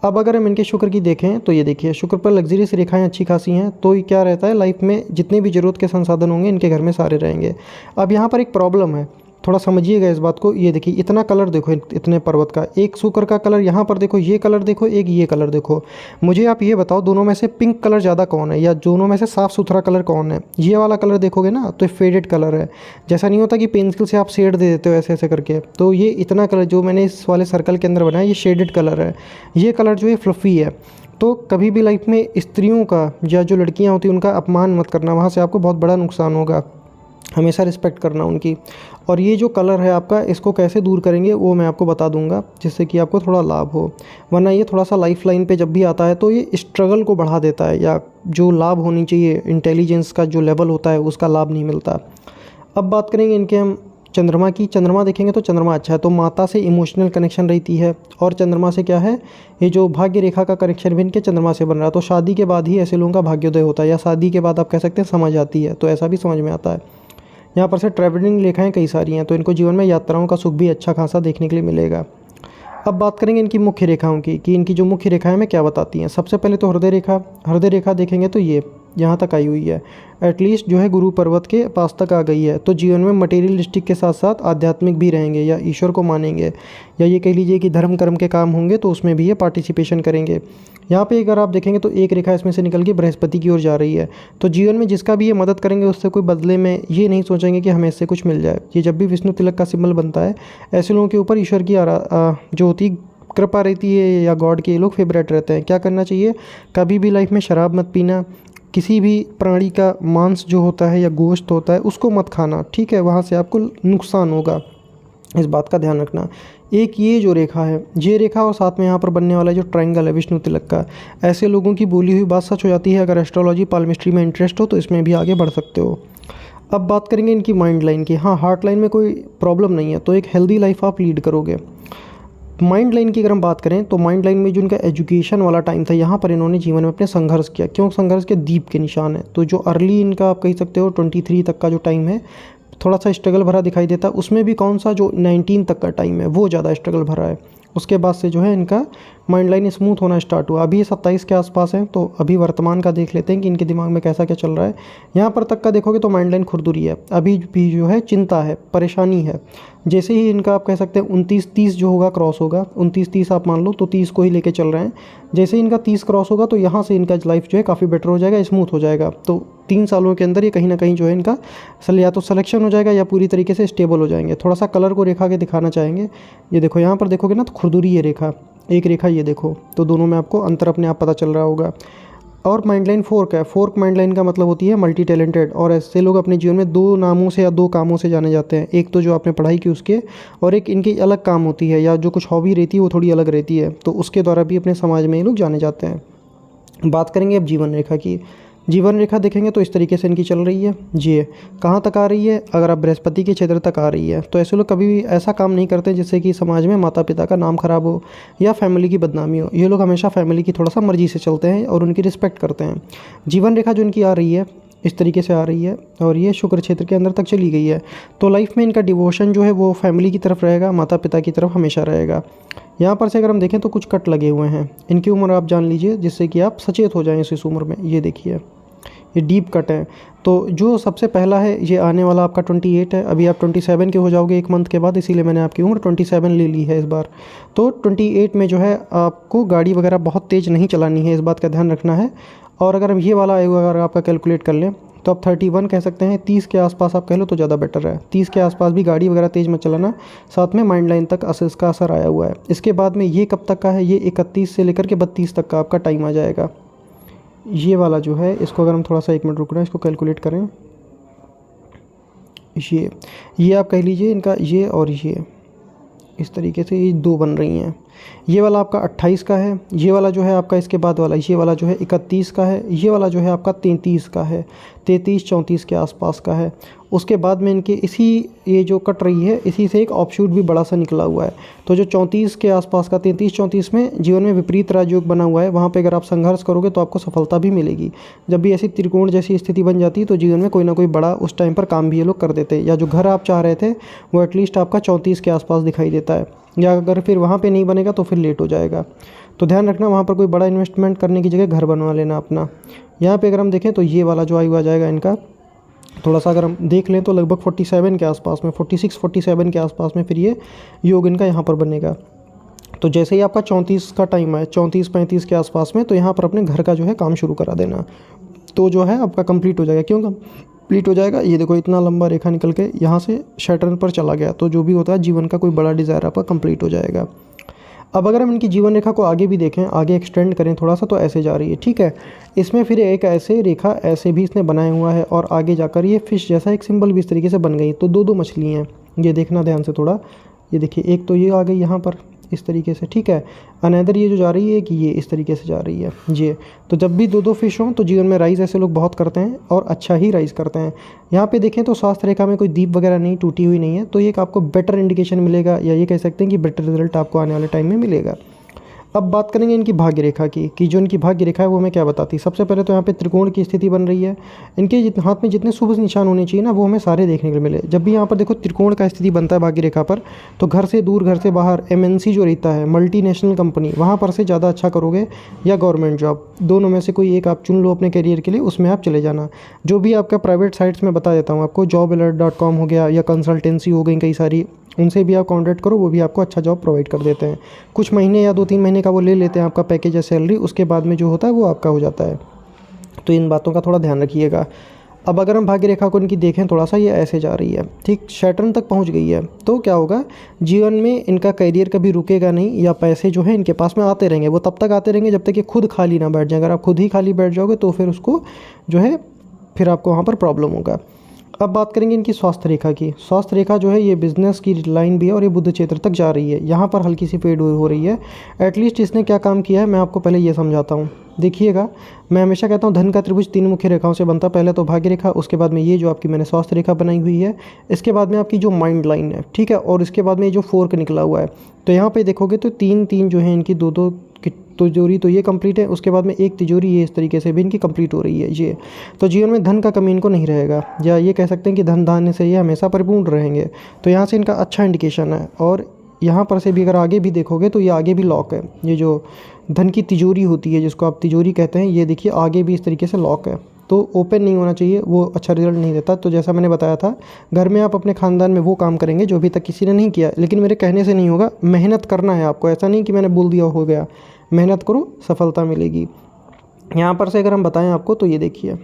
अब अगर हम इनके शुक्र की देखें तो ये देखिए, शुक्र पर लग्जरियस रेखाएं अच्छी खासी हैं, तो ये क्या रहता है, लाइफ में जितने भी ज़रूरत के संसाधन होंगे इनके घर में सारे रहेंगे। अब यहाँ पर एक प्रॉब्लम है, थोड़ा समझिएगा इस बात को। ये देखिए, इतना कलर देखो इतने पर्वत का, एक शुक्र का कलर यहाँ पर देखो, ये कलर देखो, एक ये कलर देखो। मुझे आप ये बताओ दोनों में से पिंक कलर ज़्यादा कौन है, या दोनों में से साफ़ सुथरा कलर कौन है। ये वाला कलर देखोगे ना तो फेडेड कलर है, जैसा नहीं होता कि पेंसिल से आप शेड दे देते हो ऐसे ऐसे करके, तो ये इतना कलर जो मैंने इस वाले सर्कल के अंदर बनाया ये शेडेड कलर है। ये कलर जो है फ्लफ़ी है। तो कभी भी लाइफ में स्त्रियों का या जो लड़कियाँ होती हैं उनका अपमान मत करना, वहाँ से आपको बहुत बड़ा नुकसान होगा। हमेशा रिस्पेक्ट करना उनकी। और ये जो कलर है आपका, इसको कैसे दूर करेंगे वो मैं आपको बता दूंगा, जिससे कि आपको थोड़ा लाभ हो, वरना ये थोड़ा सा लाइफ लाइन पे जब भी आता है तो ये स्ट्रगल को बढ़ा देता है, या जो लाभ होनी चाहिए इंटेलिजेंस का जो लेवल होता है उसका लाभ नहीं मिलता। अब बात करेंगे इनके हम चंद्रमा की। चंद्रमा देखेंगे तो चंद्रमा अच्छा है, तो माता से इमोशनल कनेक्शन रहती है, और चंद्रमा से क्या है, ये जो भाग्य रेखा का कनेक्शन भी इनके चंद्रमा से बन रहा है, तो शादी के बाद ही ऐसे लोगों का भाग्योदय होता है, या शादी के बाद आप कह सकते हैं समझ आती है, तो ऐसा भी समझ में आता है। यहाँ पर से ट्रैवलिंग रेखाएं कई सारी हैं, तो इनको जीवन में यात्राओं का सुख भी अच्छा खासा देखने के लिए मिलेगा। अब बात करेंगे इनकी मुख्य रेखाओं की, कि इनकी जो मुख्य रेखाएं में क्या बताती हैं। सबसे पहले तो हृदय रेखा। हृदय रेखा देखेंगे तो ये यहाँ तक आई हुई है, एटलीस्ट जो है गुरु पर्वत के पास तक आ गई है, तो जीवन में मटेरियलिस्टिक के साथ साथ आध्यात्मिक भी रहेंगे, या ईश्वर को मानेंगे, या ये कह लीजिए कि धर्म कर्म के काम होंगे तो उसमें भी ये पार्टिसिपेशन करेंगे। यहाँ पे अगर आप देखेंगे तो एक रेखा इसमें से निकल के बृहस्पति की ओर जा रही है, तो जीवन में जिसका भी ये मदद करेंगे उससे कोई बदले में ये नहीं सोचेंगे कि हमें इससे कुछ मिल जाए। ये जब भी विष्णु तिलक का सिंबल बनता है, ऐसे लोगों के ऊपर ईश्वर की जो होती कृपा रहती है, या गॉड के लोग फेवरेट रहते हैं। क्या करना चाहिए, कभी भी लाइफ में शराब मत पीना, किसी भी प्राणी का मांस जो होता है या गोश्त होता है उसको मत खाना, ठीक है, वहाँ से आपको नुकसान होगा, इस बात का ध्यान रखना। एक ये जो रेखा है, ये रेखा और साथ में यहाँ पर बनने वाला जो ट्रायंगल है विष्णु तिलक का, ऐसे लोगों की बोली हुई बात सच हो जाती है। अगर एस्ट्रोलॉजी पालमिस्ट्री में इंटरेस्ट हो तो इसमें भी आगे बढ़ सकते हो। अब बात करेंगे इनकी माइंड लाइन की। हाँ, हार्ट लाइन में कोई प्रॉब्लम नहीं है, तो एक हेल्दी लाइफ आप लीड करोगे। माइंड लाइन की अगर हम बात करें तो माइंड लाइन में जो इनका एजुकेशन वाला टाइम था, यहाँ पर इन्होंने जीवन में अपने संघर्ष किया। क्यों संघर्ष किया? दीप के निशान है। तो जो अर्ली इनका आप कह सकते हो 23 तक का जो टाइम है थोड़ा सा स्ट्रगल भरा दिखाई देता है। उसमें भी कौन सा, जो 19 तक का टाइम है वो ज़्यादा स्ट्रगल भरा है। उसके बाद से जो है इनका माइंड लाइन स्मूथ होना स्टार्ट हुआ। अभी ये 27 के आसपास है, तो अभी वर्तमान का देख लेते हैं कि इनके दिमाग में कैसा क्या चल रहा है। यहाँ पर तक का देखोगे तो माइंड लाइन खुरदुरी है, अभी भी जो है चिंता है, परेशानी है। जैसे ही इनका आप कह सकते हैं 29-30 जो होगा क्रॉस होगा, 29-30 आप मान लो, तो 30 को ही लेके चल रहे हैं। जैसे इनका 30 क्रॉस होगा तो यहाँ से इनका लाइफ जो है काफ़ी बेटर हो जाएगा, स्मूथ हो जाएगा। तो 3 सालों के अंदर ये कहीं ना कहीं जो है इनका या तो सिलेक्शन हो जाएगा या पूरी तरीके से स्टेबल हो जाएंगे। थोड़ा सा कलर को रेखा के दिखाना चाहेंगे। ये देखो यहाँ पर देखोगे ना तो खुरदुरी ये रेखा, एक रेखा ये देखो, तो दोनों में आपको अंतर अपने आप पता चल रहा होगा। और माइंड लाइन फोर्क है। फोर्क माइंड लाइन का मतलब होती है मल्टी टैलेंटेड, और ऐसे लोग अपने जीवन में 2 नामों से या 2 कामों से जाने जाते हैं। एक तो जो आपने पढ़ाई की उसके, और एक इनकी अलग काम होती है या जो कुछ हॉबी रहती है वो थोड़ी अलग रहती है, तो उसके द्वारा भी अपने समाज में ये लोग जाने जाते हैं। बात करेंगे अब जीवन रेखा की। जीवन रेखा देखेंगे तो इस तरीके से इनकी चल रही है जी। कहाँ तक आ रही है? अगर आप बृहस्पति के क्षेत्र तक आ रही है तो ऐसे लोग कभी भी ऐसा काम नहीं करते जिससे कि समाज में माता पिता का नाम खराब हो या फैमिली की बदनामी हो। ये लोग हमेशा फैमिली की थोड़ा सा मर्जी से चलते हैं और उनकी रिस्पेक्ट करते हैं। जीवन रेखा जो इनकी आ रही है इस तरीके से आ रही है, और ये शुक्र क्षेत्र के अंदर तक चली गई है। तो लाइफ में इनका डिवोशन जो है वो फैमिली की तरफ रहेगा, माता पिता की तरफ हमेशा रहेगा। यहाँ पर से अगर हम देखें तो कुछ कट लगे हुए हैं। इनकी उम्र आप जान लीजिए जिससे कि आप सचेत हो जाएं इस उम्र में। ये देखिए ये डीप कट है। तो जो सबसे पहला है ये आने वाला आपका 28 है। अभी आप 27 के हो जाओगे एक मंथ के बाद, इसीलिए मैंने आपकी उम्र 27 ले ली है इस बार। तो 28 में जो है आपको गाड़ी वगैरह बहुत तेज़ नहीं चलानी है, इस बात का ध्यान रखना है। और अगर हम ये वाला आयु अगर आपका कैलकुलेट कर लें तो आप 31 कह सकते हैं। 30 के आसपास आप कह लो तो ज़्यादा बेटर है। 30 के आसपास भी गाड़ी वगैरह तेज़ मत चलाना। साथ में माइंड लाइन तक इसका असर आया हुआ है। इसके बाद में ये कब तक का है? ये 31 से लेकर के 32 तक का आपका टाइम आ जाएगा। ये वाला जो है इसको अगर हम थोड़ा सा 1 मिनट रुकना, इसको कैलकुलेट करें। ये आप कह लीजिए इनका ये और ये इस तरीके से ये 2 बन रही हैं। ये वाला आपका 28 का है। ये वाला जो है आपका इसके बाद वाला ये वाला जो है 31 का है। ये वाला जो है आपका 33 का है, 33-34 के आसपास का है। उसके बाद में इनके इसी ये जो कट रही है इसी से एक ऑफशूट भी बड़ा सा निकला हुआ है। तो जो 34 के आसपास का 33-34 में जीवन में विपरीत राजयोग बना हुआ है, वहाँ पे अगर आप संघर्ष करोगे तो आपको सफलता भी मिलेगी। जब भी ऐसी त्रिकोण जैसी स्थिति बन जाती है तो जीवन में कोई ना कोई बड़ा उस टाइम पर काम भी ये लोग कर देते हैं। या जो घर आप चाह रहे थे वो एटलीस्ट आपका 34 के आसपास दिखाई देता है, या अगर फिर वहाँ पे नहीं बनेगा तो फिर लेट हो जाएगा। तो ध्यान रखना वहाँ पर कोई बड़ा इन्वेस्टमेंट करने की जगह घर बनवा लेना अपना। यहाँ पे अगर हम देखें तो ये वाला जो आयु आ जाएगा इनका, थोड़ा सा अगर हम देख लें तो लगभग 47 के आसपास में, 46-47 के आसपास में फिर ये योग इनका यहाँ पर बनेगा। तो जैसे ही आपका 34 का टाइम है, 34-35 के आसपास में, तो यहाँ पर अपने घर का जो है काम शुरू करा देना, तो जो है आपका कंप्लीट हो जाएगा। क्यों कंप्लीट हो जाएगा? ये देखो इतना लंबा रेखा निकल के यहाँ से शैटर्न पर चला गया, तो जो भी होता है जीवन का कोई बड़ा डिज़ायर आपका कंप्लीट हो जाएगा। अब अगर हम इनकी जीवन रेखा को आगे भी देखें, आगे एक्सटेंड करें थोड़ा सा, तो ऐसे जा रही है, ठीक है। इसमें फिर एक ऐसे रेखा ऐसे भी इसने बनाया हुआ है, और आगे जाकर ये फिश जैसा एक सिंबल भी इस तरीके से बन गई। तो 2-2 मछली हैं, ये देखना ध्यान से थोड़ा। ये देखिए एक तो ये आ गई यहाँ पर इस तरीके से, ठीक है। अनदर ये जो जा रही है कि ये इस तरीके से जा रही है जी। तो जब भी 2-2 फिश हों तो जीवन में राइज ऐसे लोग बहुत करते हैं और अच्छा ही राइज करते हैं। यहाँ पे देखें तो स्वास्थ्य रेखा में कोई दीप वगैरह नहीं, टूटी हुई नहीं है, तो ये एक आपको बेटर इंडिकेशन मिलेगा, या ये कह सकते हैं कि बेटर रिजल्ट आपको आने वाले टाइम में मिलेगा। अब बात करेंगे इनकी भाग्य रेखा की, कि जो इनकी भाग्य रेखा है वो हमें क्या बताती है। सबसे पहले तो यहाँ पे त्रिकोण की स्थिति बन रही है। इनके हाथ में जितने शुभ निशान होने चाहिए ना वो हमें सारे देखने को मिले। जब भी यहाँ पर देखो त्रिकोण का स्थिति बनता है भाग्य रेखा पर, तो घर से दूर, घर से बाहर, MNC जो रहता है, मल्टीनेशनल कंपनी, वहाँ पर से ज़्यादा अच्छा करोगे, या गवर्नमेंट जॉब, दोनों में से कोई एक आप चुन लो अपने करियर के लिए, उसमें आप चले जाना। जो भी आपका प्राइवेट साइट्स में बता देता हूँ आपको, jobalert.com हो गया, या कंसल्टेंसी हो गई कई सारी, उनसे भी आप कॉन्टैक्ट करो, वो भी आपको अच्छा जॉब प्रोवाइड कर देते हैं। कुछ महीने या 2-3 महीने का वो ले लेते हैं आपका पैकेज या सैलरी, उसके बाद में जो होता है वो आपका हो जाता है। तो इन बातों का थोड़ा ध्यान रखिएगा। अब अगर हम भाग्य रेखा को इनकी देखें थोड़ा सा, ये ऐसे जा रही है, ठीक, सैटर्न तक पहुंच गई है। तो क्या होगा, जीवन में इनका करियर कभी रुकेगा नहीं, या पैसे जो है इनके पास में आते रहेंगे। वो तब तक आते रहेंगे जब तक कि खुद खाली ना बैठ जाए। अगर आप खुद ही खाली बैठ जाओगे तो फिर उसको जो है फिर आपको वहाँ पर प्रॉब्लम होगा। अब बात करेंगे इनकी स्वास्थ्य रेखा की। स्वास्थ्य रेखा जो है ये बिजनेस की लाइन भी है और ये बुध क्षेत्र तक जा रही है। यहाँ पर हल्की सी फेड हो रही है। एटलीस्ट इसने क्या काम किया है मैं आपको पहले ये समझाता हूँ। देखिएगा, मैं हमेशा कहता हूँ धन का त्रिभुज 3 मुख्य रेखाओं से बनता है। पहले तो भाग्य रेखा, उसके बाद में ये जो आपकी मैंने स्वास्थ्य रेखा बनाई हुई है, इसके बाद में आपकी जो माइंड लाइन है, ठीक है, और इसके बाद में ये जो फोर्क निकला हुआ है। तो यहाँ पे देखोगे तो 3-3 जो है इनकी 2-2 की तिजोरी तो ये कंप्लीट है। उसके बाद में एक तिजोरी ये इस तरीके से भी इनकी कंप्लीट हो रही है ये। तो जीवन में धन का कमी इनको नहीं रहेगा, या ये कह सकते हैं कि धन धान्य से ये हमेशा परिपूर्ण रहेंगे। तो यहाँ से इनका अच्छा इंडिकेशन है। और यहाँ पर से भी अगर आगे भी देखोगे तो ये आगे भी लॉक है। ये जो धन की तिजोरी होती है जिसको आप तिजोरी कहते हैं, ये देखिए आगे भी इस तरीके से लॉक है। तो ओपन नहीं होना चाहिए, वो अच्छा रिजल्ट नहीं देता। तो जैसा मैंने बताया था, घर में आप अपने ख़ानदान में वो काम करेंगे जो अभी तक किसी ने नहीं किया। लेकिन मेरे कहने से नहीं होगा, मेहनत करना है आपको। ऐसा नहीं कि मैंने बोल दिया हो गया, मेहनत करो सफलता मिलेगी। यहाँ पर से अगर हम बताएं आपको तो ये देखिए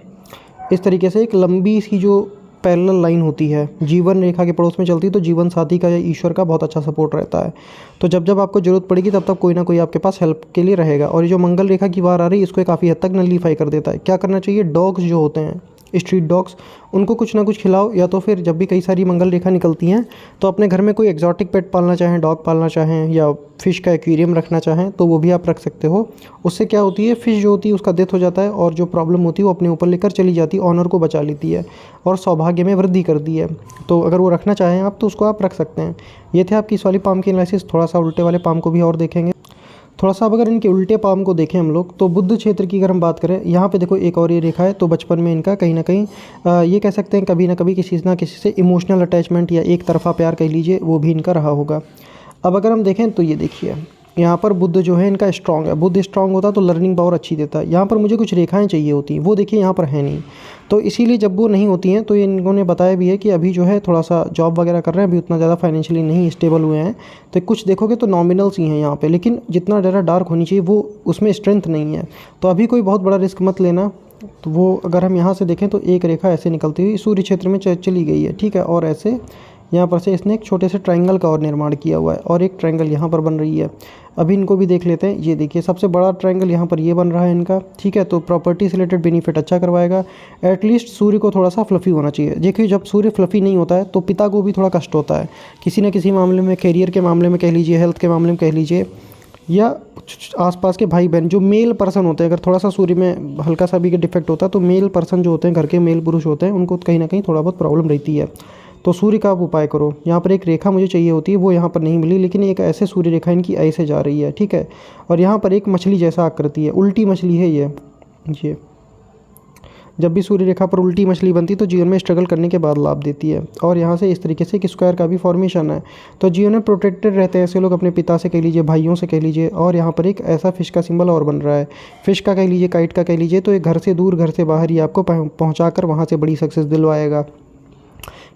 इस तरीके से एक लंबी सी जो पैरेलल लाइन होती है जीवन रेखा के पड़ोस में चलती है, तो जीवन साथी का या ईश्वर का बहुत अच्छा सपोर्ट रहता है। तो जब जब आपको ज़रूरत पड़ेगी तब तब कोई ना कोई आपके पास हेल्प के लिए रहेगा। और ये जो मंगल रेखा की वार आ रही है इसको काफ़ी हद तक नलीफाई कर देता है। क्या करना चाहिए, डॉग्स जो होते हैं स्ट्रीट डॉग्स, उनको कुछ ना कुछ खिलाओ। या तो फिर जब भी कई सारी मंगल रेखा निकलती हैं तो अपने घर में कोई एक्जॉटिक पेट पालना चाहें, डॉग पालना चाहें या फ़िश का एक्वेरियम रखना चाहें तो वो भी आप रख सकते हो। उससे क्या होती है, फ़िश जो होती है उसका डेथ हो जाता है और जो प्रॉब्लम होती है वो अपने ऊपर लेकर चली जाती है, ऑनर को बचा लेती है और सौभाग्य में वृद्धि करती है। तो अगर वो रखना चाहें आप तो उसको आप रख सकते हैं। ये थे आपकी इस वाली पाम की एनालिसिस। थोड़ा सा उल्टे वाले पाम को भी और देखेंगे। थोड़ा सा अब अगर इनके उल्टे पाम को देखें हम लोग तो बुध क्षेत्र की अगर हम बात करें, यहाँ पे देखो एक और ये रेखा है। तो बचपन में इनका कहीं ना कहीं ये कह सकते हैं कभी ना कभी किसी ना किसी से इमोशनल अटैचमेंट या एक तरफा प्यार कह लीजिए, वो भी इनका रहा होगा। अब अगर हम देखें तो ये देखिए यहाँ पर बुध जो है इनका स्ट्रांग है। बुध स्ट्रांग होता तो लर्निंग पावर अच्छी देता है। यहाँ पर मुझे कुछ रेखाएं चाहिए होती, वो देखिए यहाँ पर है नहीं। तो इसीलिए जब वो नहीं होती हैं तो इन्होंने बताया भी है कि अभी जो है थोड़ा सा जॉब वगैरह कर रहे हैं, अभी उतना ज़्यादा फाइनेंशियली नहीं स्टेबल हुए हैं। तो कुछ देखोगे तो नॉमिनल्स ही हैं यहाँ पे, लेकिन जितना ज़्यादा डार्क होनी चाहिए वो उसमें स्ट्रेंथ नहीं है। तो अभी कोई बहुत बड़ा रिस्क मत लेना। तो वो अगर हम यहाँ से देखें तो एक रेखा ऐसे निकलती हुई सूर्य क्षेत्र में चली गई है, ठीक है। और ऐसे यहाँ पर से इसने एक छोटे से ट्रायंगल का और निर्माण किया हुआ है और एक ट्रायंगल यहाँ पर बन रही है। अभी इनको भी देख लेते हैं। ये देखिए सबसे बड़ा ट्रायंगल यहाँ पर ये बन रहा है इनका, ठीक है। तो प्रॉपर्टी से रिलेटेड बेनिफिट अच्छा करवाएगा। एटलीस्ट सूर्य को थोड़ा सा फ्लफ़ी होना चाहिए। देखिए जब सूर्य फ्लफ़ी नहीं होता है तो पिता को भी थोड़ा कष्ट होता है किसी न किसी मामले में, करियर के मामले में कह लीजिए, हेल्थ के मामले में कह लीजिए, या आसपास के भाई बहन जो मेल पर्सन होते हैं। अगर थोड़ा सा सूर्य में हल्का सा भी डिफेक्ट होता है तो मेल पर्सन जो होते हैं, घर के मेल पुरुष होते हैं, उनको कहीं ना कहीं थोड़ा बहुत प्रॉब्लम रहती है। तो सूर्य का आप उपाय करो। यहाँ पर एक रेखा मुझे चाहिए होती है, वो यहाँ पर नहीं मिली, लेकिन एक ऐसे सूर्य रेखा इनकी ऐसे जा रही है, ठीक है। और यहाँ पर एक मछली जैसा आकृति है, उल्टी मछली है ये जब भी सूर्य रेखा पर उल्टी मछली बनती है तो जीवन में स्ट्रगल करने के बाद लाभ देती है। और यहाँ से इस तरीके से एक स्क्वायर का भी फॉर्मेशन है। तो जीवन में प्रोटेक्टेड रहते हैं ऐसे लोग अपने पिता से कह लीजिए, भाइयों से कह लीजिए। और यहाँ पर एक ऐसा फिश का सिंबल और बन रहा है, फिश का कह लीजिए, काइट का कह लीजिए। तो एक घर से दूर, घर से बाहर ही आपको पहुँचा कर वहाँ से बड़ी सक्सेस दिलवाएगा।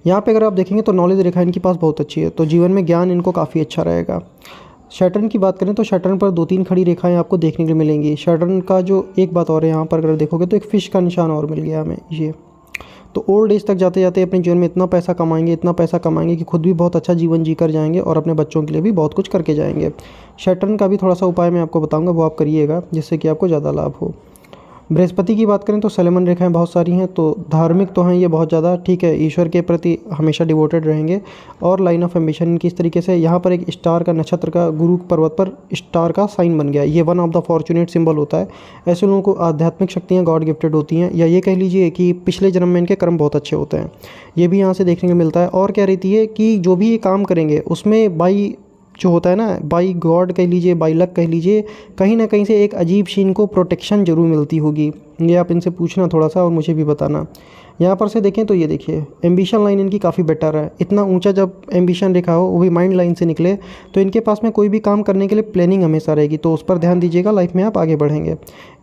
यहाँ पे अगर आप देखेंगे तो नॉलेज रेखा इनके पास बहुत अच्छी है, तो जीवन में ज्ञान इनको काफ़ी अच्छा रहेगा। शैटर्न की बात करें तो शैटर्न पर 2-3 खड़ी रेखाएं आपको देखने के लिए मिलेंगी। शैटर्न का जो एक बात और है, यहाँ पर अगर देखोगे तो एक फ़िश का निशान और मिल गया हमें ये। तो ओल्ड एज तक जाते जाते अपने जीवन में इतना पैसा कमाएंगे कि खुद भी बहुत अच्छा जीवन जी कर जाएंगे और अपने बच्चों के लिए भी बहुत कुछ करके जाएंगे। शैटर्न का भी थोड़ा सा उपाय मैं आपको बताऊँगा, वो आप करिएगा जिससे कि आपको ज़्यादा लाभ हो। बृहस्पति की बात करें तो सलेमन रेखाएं बहुत सारी हैं, तो धार्मिक तो हैं ये बहुत ज़्यादा, ठीक है। ईश्वर के प्रति हमेशा डिवोटेड रहेंगे। और लाइन ऑफ एम्बिशन इनकी इस तरीके से, यहाँ पर एक स्टार का, नक्षत्र का, गुरु पर्वत पर स्टार का साइन बन गया। ये one of the fortunate symbol होता है। ऐसे लोगों को आध्यात्मिक शक्तियाँ गॉड गिफ्टेड होती हैं, या ये कह लीजिए कि पिछले जन्म में इनके कर्म बहुत अच्छे होते हैं। ये भी यहाँ से देखने को मिलता है। और क्या रहती है कि जो भी ये काम करेंगे उसमें बाई जो होता है ना, बाई गॉड कह लीजिए, बाई लक कह लीजिए, कहीं ना कहीं से एक अजीब सी इनको प्रोटेक्शन जरूर मिलती होगी। ये आप इनसे पूछना थोड़ा सा और मुझे भी बताना। यहाँ पर से देखें तो ये देखिए एम्बिशन लाइन इनकी काफ़ी बेटर है। इतना ऊंचा जब एम्बिशन रेखा हो, वो भी माइंड लाइन से निकले, तो इनके पास में कोई भी काम करने के लिए प्लानिंग हमेशा रहेगी। तो उस पर ध्यान दीजिएगा, लाइफ में आप आगे बढ़ेंगे।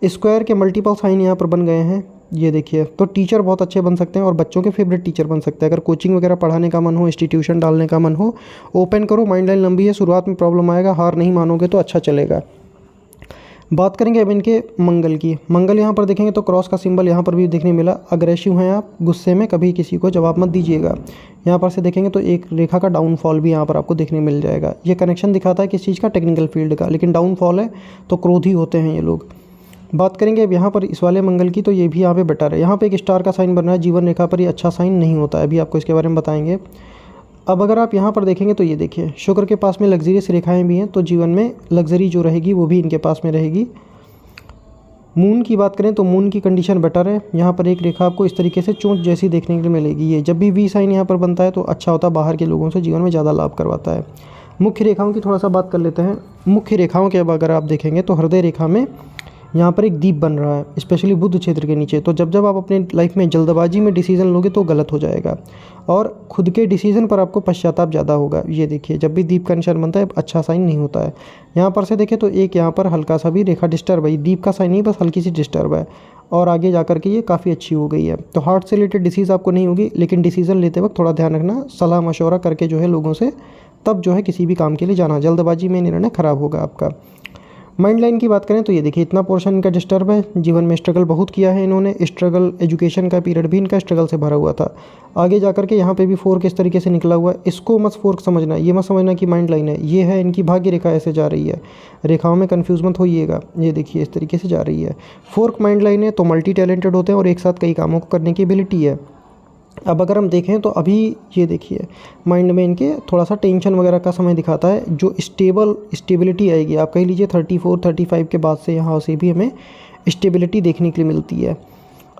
स्क्वायर के मल्टीपल साइन यहाँ पर बन गए हैं, ये देखिए। तो टीचर बहुत अच्छे बन सकते हैं और बच्चों के फेवरेट टीचर बन सकते हैं। अगर कोचिंग वगैरह पढ़ाने का मन हो, इंस्टीट्यूशन डालने का मन हो, ओपन करो। माइंड लाइन लंबी है, शुरुआत में प्रॉब्लम आएगा, हार नहीं मानोगे तो अच्छा चलेगा। बात करेंगे अब इनके मंगल की। मंगल यहाँ पर देखेंगे तो क्रॉस का सिंबल यहाँ पर भी देखने मिला। अग्रेसिव हैं आप, गुस्से में कभी किसी को जवाब मत दीजिएगा। यहाँ पर से देखेंगे तो एक रेखा का डाउनफॉल भी यहाँ पर आपको देखने मिल जाएगा। ये कनेक्शन दिखाता है किस चीज़ का, टेक्निकल फील्ड का, लेकिन डाउनफॉल है तो क्रोधी होते हैं ये लोग। बात करेंगे अब यहाँ पर इस वाले मंगल की, तो ये भी यहाँ पे बेटर है। यहाँ पे एक स्टार का साइन बन रहा है, जीवन रेखा पर ये अच्छा साइन नहीं होता है, अभी आपको इसके बारे में बताएंगे। अब अगर आप यहाँ पर देखेंगे तो ये देखिए शुक्र के पास में लग्जरियस रेखाएं भी हैं, तो जीवन में लग्जरी जो रहेगी वो भी इनके पास में रहेगी। मून की बात करें तो मून की कंडीशन बेटर है। यहाँ पर एक रेखा आपको इस तरीके से चोंच जैसी देखने के लिए मिलेगी। ये जब भी वी साइन यहाँ पर बनता है तो अच्छा होता है, बाहर के लोगों से जीवन में ज़्यादा लाभ करवाता है। मुख्य रेखाओं की थोड़ा सा बात कर लेते हैं। मुख्य रेखाओं के अब अगर आप देखेंगे तो हृदय रेखा में यहाँ पर एक दीप बन रहा है, स्पेशली बुध क्षेत्र के नीचे। तो जब जब आप अपने लाइफ में जल्दबाजी में डिसीजन लोगे तो गलत हो जाएगा और खुद के डिसीजन पर आपको पश्चाताप ज़्यादा होगा। ये देखिए जब भी दीप का निशान बनता है अच्छा साइन नहीं होता है। यहाँ पर से देखें तो एक यहाँ पर हल्का सा भी रेखा डिस्टर्ब है, दीप का साइन नहीं, बस हल्की सी डिस्टर्ब है और आगे जाकर के ये काफ़ी अच्छी हो गई है। तो हार्ट से रिलेटेड डिसीज़ आपको नहीं होगी, लेकिन डिसीजन लेते वक्त थोड़ा ध्यान रखना, सलाह मशवरा करके जो है लोगों से, तब जो है किसी भी काम के लिए जाना। जल्दबाजी में निर्णय खराब होगा आपका। माइंड लाइन की बात करें तो ये देखिए इतना पोर्शन इनका डिस्टर्ब है, जीवन में स्ट्रगल बहुत किया है इन्होंने, स्ट्रगल एजुकेशन का पीरियड भी इनका स्ट्रगल से भरा हुआ था। आगे जाकर के यहाँ पे भी 4 किस तरीके से निकला हुआ है, इसको मत 4 समझना, ये मत समझना कि माइंड लाइन है, ये है इनकी भाग्य रेखा ऐसे जा रही है। रेखाओं में कन्फ्यूज़ मत होइएगा, ये देखिए इस तरीके से जा रही है। 4 माइंड लाइन है तो मल्टी टैलेंटेड होते हैं और एक साथ कई कामों को करने की एबिलिटी है। अब अगर हम देखें तो अभी ये देखिए माइंड में इनके थोड़ा सा टेंशन वगैरह का समय दिखाता है, जो स्टेबिलिटी आएगी आप कह लीजिए 34-35 के बाद से यहाँ से भी हमें स्टेबिलिटी देखने के लिए मिलती है।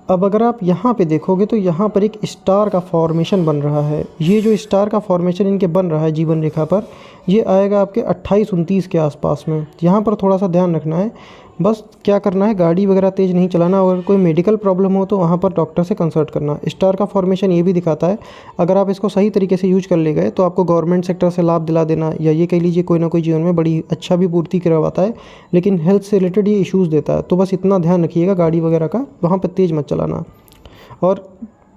अब अगर आप यहाँ पे देखोगे तो यहाँ पर एक स्टार का फॉर्मेशन बन रहा है। ये जो स्टार का फॉर्मेशन इनके बन रहा है जीवन रेखा पर, ये आएगा आपके 28-29 के आसपास में। यहाँ पर थोड़ा सा ध्यान रखना है, बस क्या करना है, गाड़ी वगैरह तेज़ नहीं चलाना। अगर कोई मेडिकल प्रॉब्लम हो तो वहाँ पर डॉक्टर से कंसल्ट करना। स्टार का फॉर्मेशन ये भी दिखाता है अगर आप इसको सही तरीके से यूज कर ले गए तो आपको गवर्नमेंट सेक्टर से लाभ दिला देना, या ये कह लीजिए कोई ना कोई जीवन में बड़ी अच्छा भी पूर्ति करवाता है, लेकिन हेल्थ से रिलेटेड ये इश्यूज़ देता है। तो बस इतना ध्यान रखिएगा गाड़ी वगैरह का, वहाँ पर तेज़ मत चलाना और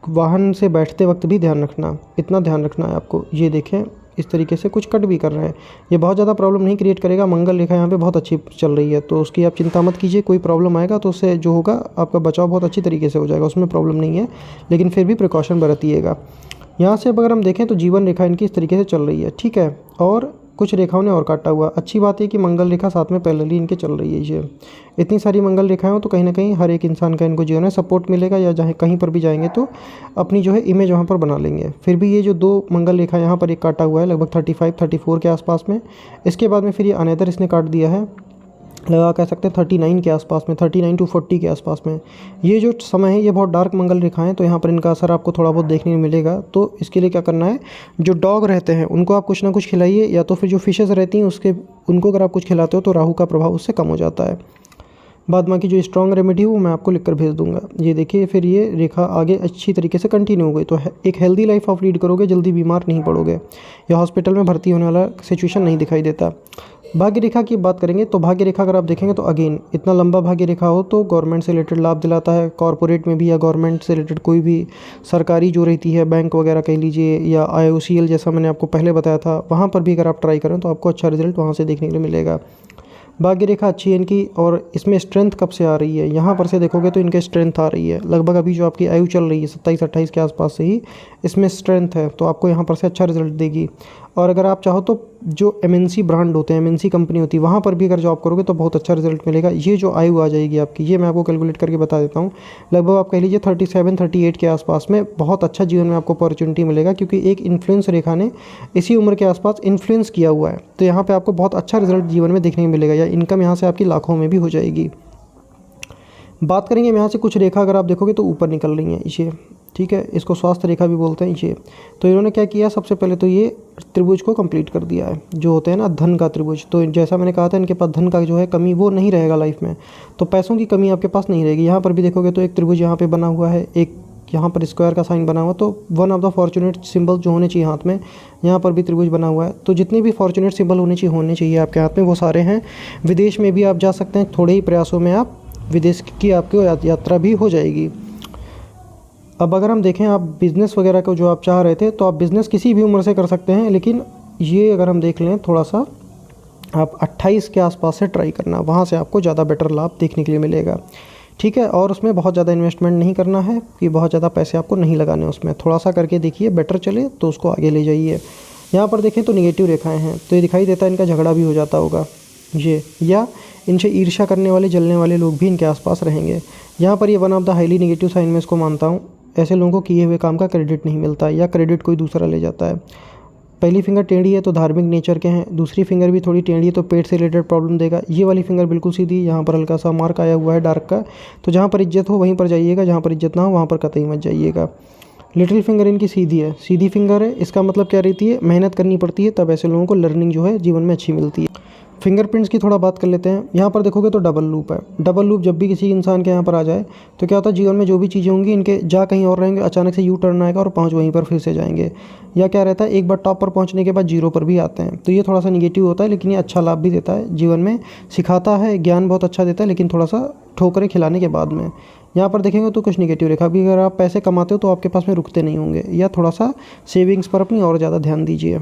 वाहन से बैठते वक्त भी ध्यान रखना, इतना ध्यान रखना है आपको। ये देखें इस तरीके से कुछ कट भी कर रहे हैं, ये बहुत ज़्यादा प्रॉब्लम नहीं क्रिएट करेगा। मंगल रेखा यहाँ पे बहुत अच्छी चल रही है तो उसकी आप चिंता मत कीजिए। कोई प्रॉब्लम आएगा तो उससे जो होगा आपका बचाव बहुत अच्छी तरीके से हो जाएगा, उसमें प्रॉब्लम नहीं है, लेकिन फिर भी प्रिकॉशन बरतिएगा। यहाँ से अब अगर हम देखें तो जीवन रेखा इनकी इस तरीके से चल रही है, ठीक है। और कुछ रेखाओं ने और काटा हुआ। अच्छी बात है कि मंगल रेखा साथ में पैरेलली इनके चल रही है। ये इतनी सारी मंगल रेखाएं हो तो कहीं ना कहीं हर एक इंसान का इनको जीवन में सपोर्ट मिलेगा, या जहाँ कहीं पर भी जाएंगे तो अपनी जो है इमेज वहाँ पर बना लेंगे। फिर भी ये जो 2 मंगल रेखा यहाँ पर एक काटा हुआ है लगभग 35-34 के आसपास में, इसके बाद में फिर ये अनदर इसने काट दिया है लगा कह सकते हैं 39 के आसपास में, 39 to 40 के आसपास में। ये जो समय है ये बहुत डार्क मंगल रेखाएं, तो यहाँ पर इनका असर आपको थोड़ा बहुत देखने को मिलेगा। तो इसके लिए क्या करना है, जो डॉग रहते हैं उनको आप कुछ ना कुछ खिलाइए, या तो फिर जो फिशेज़ रहती हैं उनको अगर आप कुछ खिलाते हो तो राहु का प्रभाव उससे कम हो जाता है। बाद बाकी जो स्ट्रॉन्ग रेमेडी है वो मैं आपको लिखकर भेज दूंगा। ये देखिए फिर ये रेखा आगे अच्छी तरीके से कंटिन्यू हो गई, तो एक हेल्दी लाइफ आप लीड करोगे, जल्दी बीमार नहीं पड़ोगे या हॉस्पिटल में भर्ती होने वाला सिचुएशन नहीं दिखाई देता। भाग्य रेखा की बात करेंगे तो भाग्य रेखा अगर आप देखेंगे तो अगेन इतना लंबा भाग्य रेखा हो तो गवर्नमेंट से रिलेटेड लाभ दिलाता है, कॉर्पोरेट में भी या गवर्नमेंट से रिलेटेड कोई भी सरकारी जो रहती है बैंक वगैरह कह लीजिए, या IOCL जैसा मैंने आपको पहले बताया था, वहाँ पर भी अगर आप ट्राई करें तो आपको अच्छा रिजल्ट वहाँ से देखने के लिए मिलेगा। भाग्य रेखा अच्छी है इनकी, और इसमें स्ट्रेंथ कब से आ रही है, यहाँ पर से देखोगे तो इनके स्ट्रेंथ आ रही है लगभग अभी जो आपकी आयु चल रही है 27-28 के आसपास से ही इसमें स्ट्रेंथ है, तो आपको यहाँ पर से अच्छा रिजल्ट देगी। और अगर आप चाहो तो जो MNC ब्रांड होते हैं, MNC कंपनी होती है, वहाँ पर भी अगर जॉब करोगे तो बहुत अच्छा रिजल्ट मिलेगा। ये जो आयु आ जाएगी आपकी, ये मैं आपको कैलकुलेट करके बता देता हूँ, लगभग आप कह लीजिए 37-38 के आसपास में बहुत अच्छा जीवन में आपको अपॉर्चुनिटी मिलेगा, क्योंकि एक इन्फ्लुएंस रेखा ने इसी उम्र के आसपास इन्फ्लुएंस किया हुआ है। तो यहाँ पर आपको बहुत अच्छा रिजल्ट जीवन में देखने को मिलेगा, या इनकम यहाँ से आपकी लाखों में भी हो जाएगी। बात करेंगे यहाँ से कुछ रेखा अगर आप देखोगे तो ऊपर निकल रही हैं ये, ठीक है, इसको स्वास्थ्य रेखा भी बोलते हैं ये। तो इन्होंने क्या किया, सबसे पहले तो ये त्रिभुज को कंप्लीट कर दिया है, जो होते हैं ना धन का त्रिभुज। तो जैसा मैंने कहा था इनके पास धन का जो है कमी वो नहीं रहेगा लाइफ में, तो पैसों की कमी आपके पास नहीं रहेगी। यहाँ पर भी देखोगे तो एक त्रिभुज यहाँ पे बना हुआ है, एक यहाँ पर स्क्वायर का साइन बना हुआ, तो one of the fortunate symbol जो होने चाहिए हाथ में, यहाँ पर भी त्रिभुज बना हुआ है। तो जितने भी फॉर्चुनेट सिंबल होने चाहिए आपके हाथ में वो सारे हैं। विदेश में भी आप जा सकते हैं, थोड़े ही प्रयासों में आप विदेश की आपकी यात्रा भी हो जाएगी। अब अगर हम देखें आप बिज़नेस वगैरह को जो आप चाह रहे थे, तो आप बिज़नेस किसी भी उम्र से कर सकते हैं, लेकिन ये अगर हम देख लें थोड़ा सा आप 28 के आसपास से ट्राई करना, वहाँ से आपको ज़्यादा बेटर लाभ देखने के लिए मिलेगा, ठीक है। और उसमें बहुत ज़्यादा इन्वेस्टमेंट नहीं करना है कि बहुत ज़्यादा पैसे आपको नहीं लगाने, उसमें थोड़ा सा करके देखिए, बेटर चले तो उसको आगे ले जाइए। यहाँ पर देखें तो निगेटिव रेखाएँ हैं, तो ये दिखाई देता है इनका झगड़ा भी हो जाता होगा, ये, या इनसे ईर्ष्या करने वाले, जलने वाले लोग भी इनके आसपास रहेंगे। यहाँ पर ये one of the highly negative sign मैं इसको मानता हूँ। ऐसे लोगों को किए हुए काम का क्रेडिट नहीं मिलता या क्रेडिट कोई दूसरा ले जाता है। पहली फिंगर टेढ़ी है तो धार्मिक नेचर के हैं, दूसरी फिंगर भी थोड़ी टेढ़ी है तो पेट से रिलेटेड प्रॉब्लम देगा। ये वाली फिंगर बिल्कुल सीधी, यहाँ पर हल्का सा मार्क आया हुआ है डार्क का, तो जहाँ पर इज्जत हो वहीं पर जाइएगा, जहाँ पर इज्जत ना हो वहाँ पर कतई मत जाइएगा। लिटिल फिंगर इनकी सीधी है, सीधी फिंगर है, इसका मतलब क्या रहती है, मेहनत करनी पड़ती है, तब ऐसे लोगों को लर्निंग जो है जीवन में अच्छी मिलती है। फिंगरप्रिंट्स की थोड़ा बात कर लेते हैं। यहाँ पर देखोगे तो डबल लूप है। डबल लूप जब भी किसी इंसान के यहाँ पर आ जाए तो क्या होता है, जीवन में जो भी चीज़ें होंगी इनके जा कहीं और रहेंगे, अचानक से यू टर्न आएगा और पहुँच वहीं पर फिर से जाएंगे। या क्या रहता है, एक बार टॉप पर पहुँचने के बाद जीरो पर भी आते हैं, तो ये थोड़ा सा निगेटिव होता है, लेकिन ये अच्छा लाभ भी देता है जीवन में, सिखाता है, ज्ञान बहुत अच्छा देता है, लेकिन थोड़ा सा ठोकरें खिलाने के बाद में। यहाँ पर देखेंगे तो कुछ निगेटिव रेखा भी, अगर आप पैसे कमाते हो तो आपके पास में रुकते नहीं होंगे, या थोड़ा सा सेविंग्स पर अपनी और ज़्यादा ध्यान दीजिए।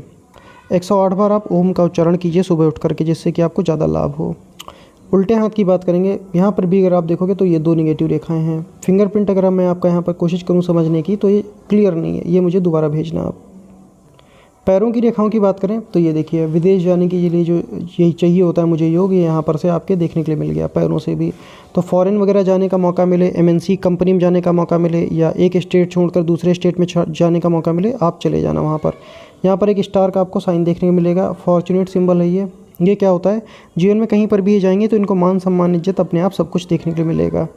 108 बार आप ओम का उच्चारण कीजिए सुबह उठ करके, जिससे कि आपको ज़्यादा लाभ हो। उल्टे हाथ की बात करेंगे, यहाँ पर भी अगर आप देखोगे तो ये 2 निगेटिव रेखाएं हैं। फिंगरप्रिंट अगर मैं आपका यहाँ पर कोशिश करूँ समझने की तो ये क्लियर नहीं है, ये मुझे दोबारा भेजना आप। पैरों की रेखाओं की बात करें तो ये देखिए, विदेश जाने के लिए जो यही चाहिए होता है मुझे योग, ये यहाँ पर से आपके देखने के लिए मिल गया पैरों से भी। तो फॉरेन वगैरह जाने का मौका मिले, एमएनसी कंपनी में जाने का मौका मिले, या एक स्टेट छोड़कर दूसरे स्टेट में जाने का मौका मिले, आप चले जाना वहाँ पर। यहाँ पर एक स्टार का आपको साइन देखने को मिलेगा, फॉर्चुनेट सिंबल है ये क्या होता है, जीवन में कहीं पर भी ये जाएंगे तो इनको मान सम्मान इज्जत अपने आप सब कुछ देखने के लिए मिलेगा।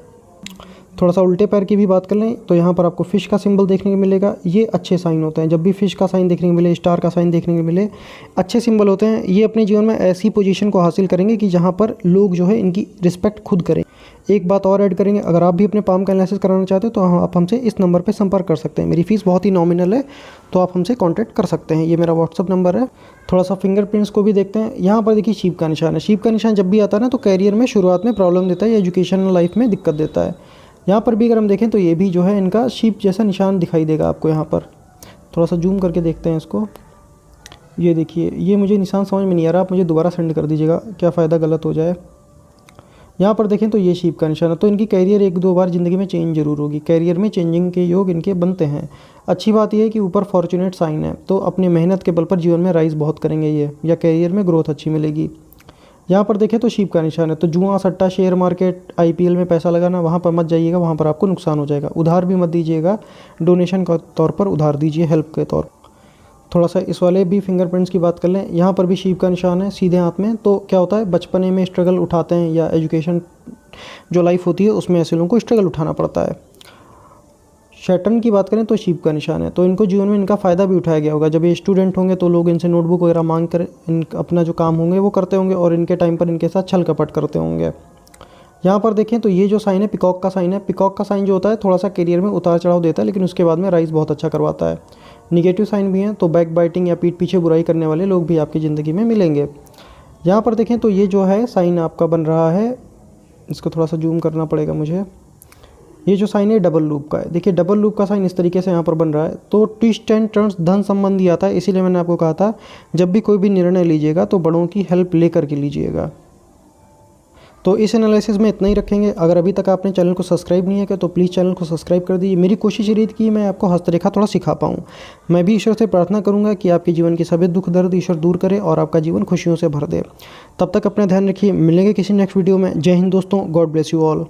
थोड़ा सा उल्टे पैर की भी बात कर लें तो यहाँ पर आपको फिश का सिंबल देखने को मिलेगा। ये अच्छे साइन होते हैं, जब भी फिश का साइन देखने को मिले, स्टार का साइन देखने को मिले, अच्छे सिंबल होते हैं। ये अपने जीवन में ऐसी पोजीशन को हासिल करेंगे कि जहाँ पर लोग जो है इनकी रिस्पेक्ट खुद करें। एक बात और ऐड करेंगे, अगर आप भी अपने पाम का एनालिसिस कराना चाहते हो तो आप हमसे इस नंबर पर संपर्क कर सकते हैं। मेरी फ़ीस बहुत ही नॉमिनल है, तो आप हमसे कॉन्टैक्ट कर सकते हैं। ये मेरा व्हाट्सअप नंबर है। थोड़ा सा फिंगरप्रिंट्स को भी देखते हैं। यहाँ पर देखिए शीप का निशान है। शीप का निशान जब भी आता है ना तो कैरियर में शुरुआत में प्रॉब्लम देता है या एजुकेशनल लाइफ में दिक्कत देता है। यहाँ पर भी अगर हम देखें तो ये भी जो है इनका शीप जैसा निशान दिखाई देगा आपको। यहाँ पर थोड़ा सा जूम करके देखते हैं इसको। ये देखिए, ये मुझे निशान समझ में नहीं आ रहा, आप मुझे दोबारा सेंड कर दीजिएगा, क्या फ़ायदा गलत हो जाए। यहाँ पर देखें तो ये शीप का निशान है, तो इनकी कैरियर 1-2 बार ज़िंदगी में चेंज जरूर होगी। कैरियर में चेंजिंग के योग इनके बनते हैं। अच्छी बात यह है कि ऊपर फॉर्चुनेट साइन है, तो अपनी मेहनत के बल पर जीवन में राइज बहुत करेंगे ये, या कैरियर में ग्रोथ अच्छी मिलेगी। यहाँ पर देखें तो शीप का निशान है, तो जुआ, सट्टा, शेयर मार्केट, आईपीएल में पैसा लगाना, वहाँ पर मत जाइएगा, वहाँ पर आपको नुकसान हो जाएगा। उधार भी मत दीजिएगा, डोनेशन के तौर पर उधार दीजिए, हेल्प के तौर। थोड़ा सा इस वाले भी फिंगरप्रिंट्स की बात कर लें। यहाँ पर भी शीप का निशान है सीधे हाथ में, तो क्या होता है, बचपने में स्ट्रगल उठाते हैं या एजुकेशन जो लाइफ होती है उसमें ऐसे लोगों को स्ट्रगल उठाना पड़ता है। शैटर्न की बात करें तो शीप का निशान है, तो इनको जीवन में इनका फ़ायदा भी उठाया गया होगा। जब ये स्टूडेंट होंगे तो लोग इनसे नोटबुक वगैरह मांग कर अपना जो काम होंगे वो करते होंगे, और इनके टाइम पर इनके साथ छल कपट करते होंगे। यहाँ पर देखें तो ये जो साइन है पिकॉक का साइन है। पिकॉक का साइन जो होता है थोड़ा सा करियर में उतार चढ़ाव देता है, लेकिन उसके बाद में राइज बहुत अच्छा करवाता है। निगेटिव साइन भी हैं, तो बैक बाइटिंग या पीठ पीछे बुराई करने वाले लोग भी आपकी ज़िंदगी में मिलेंगे। यहाँ पर देखें तो ये जो है साइन आपका बन रहा है, इसको थोड़ा सा जूम करना पड़ेगा मुझे। ये जो साइन है डबल लूप का है। देखिए डबल लूप का साइन इस तरीके से यहाँ पर बन रहा है, तो ट्विस्ट एंड टर्न्स धन संबंधी आता है। इसीलिए मैंने आपको कहा था जब भी कोई भी निर्णय लीजिएगा तो बड़ों की हेल्प लेकर के लीजिएगा। तो इस एनालिसिस में इतना ही रखेंगे। अगर अभी तक आपने चैनल को सब्सक्राइब नहीं है किया तो प्लीज़ चैनल को सब्सक्राइब कर दीजिए। मेरी कोशिश ये रही थी कि मैं आपको हस्तरेखा थोड़ा सिखा पाऊँ। मैं भी ईश्वर से प्रार्थना करूँगा कि आपके जीवन के सभी दुख दर्द ईश्वर दूर करे और आपका जीवन खुशियों से भर दे। तब तक अपना ध्यान रखिए, मिलेंगे किसी नेक्स्ट वीडियो में। जय हिंद दोस्तों, गॉड ब्लेस यू ऑल।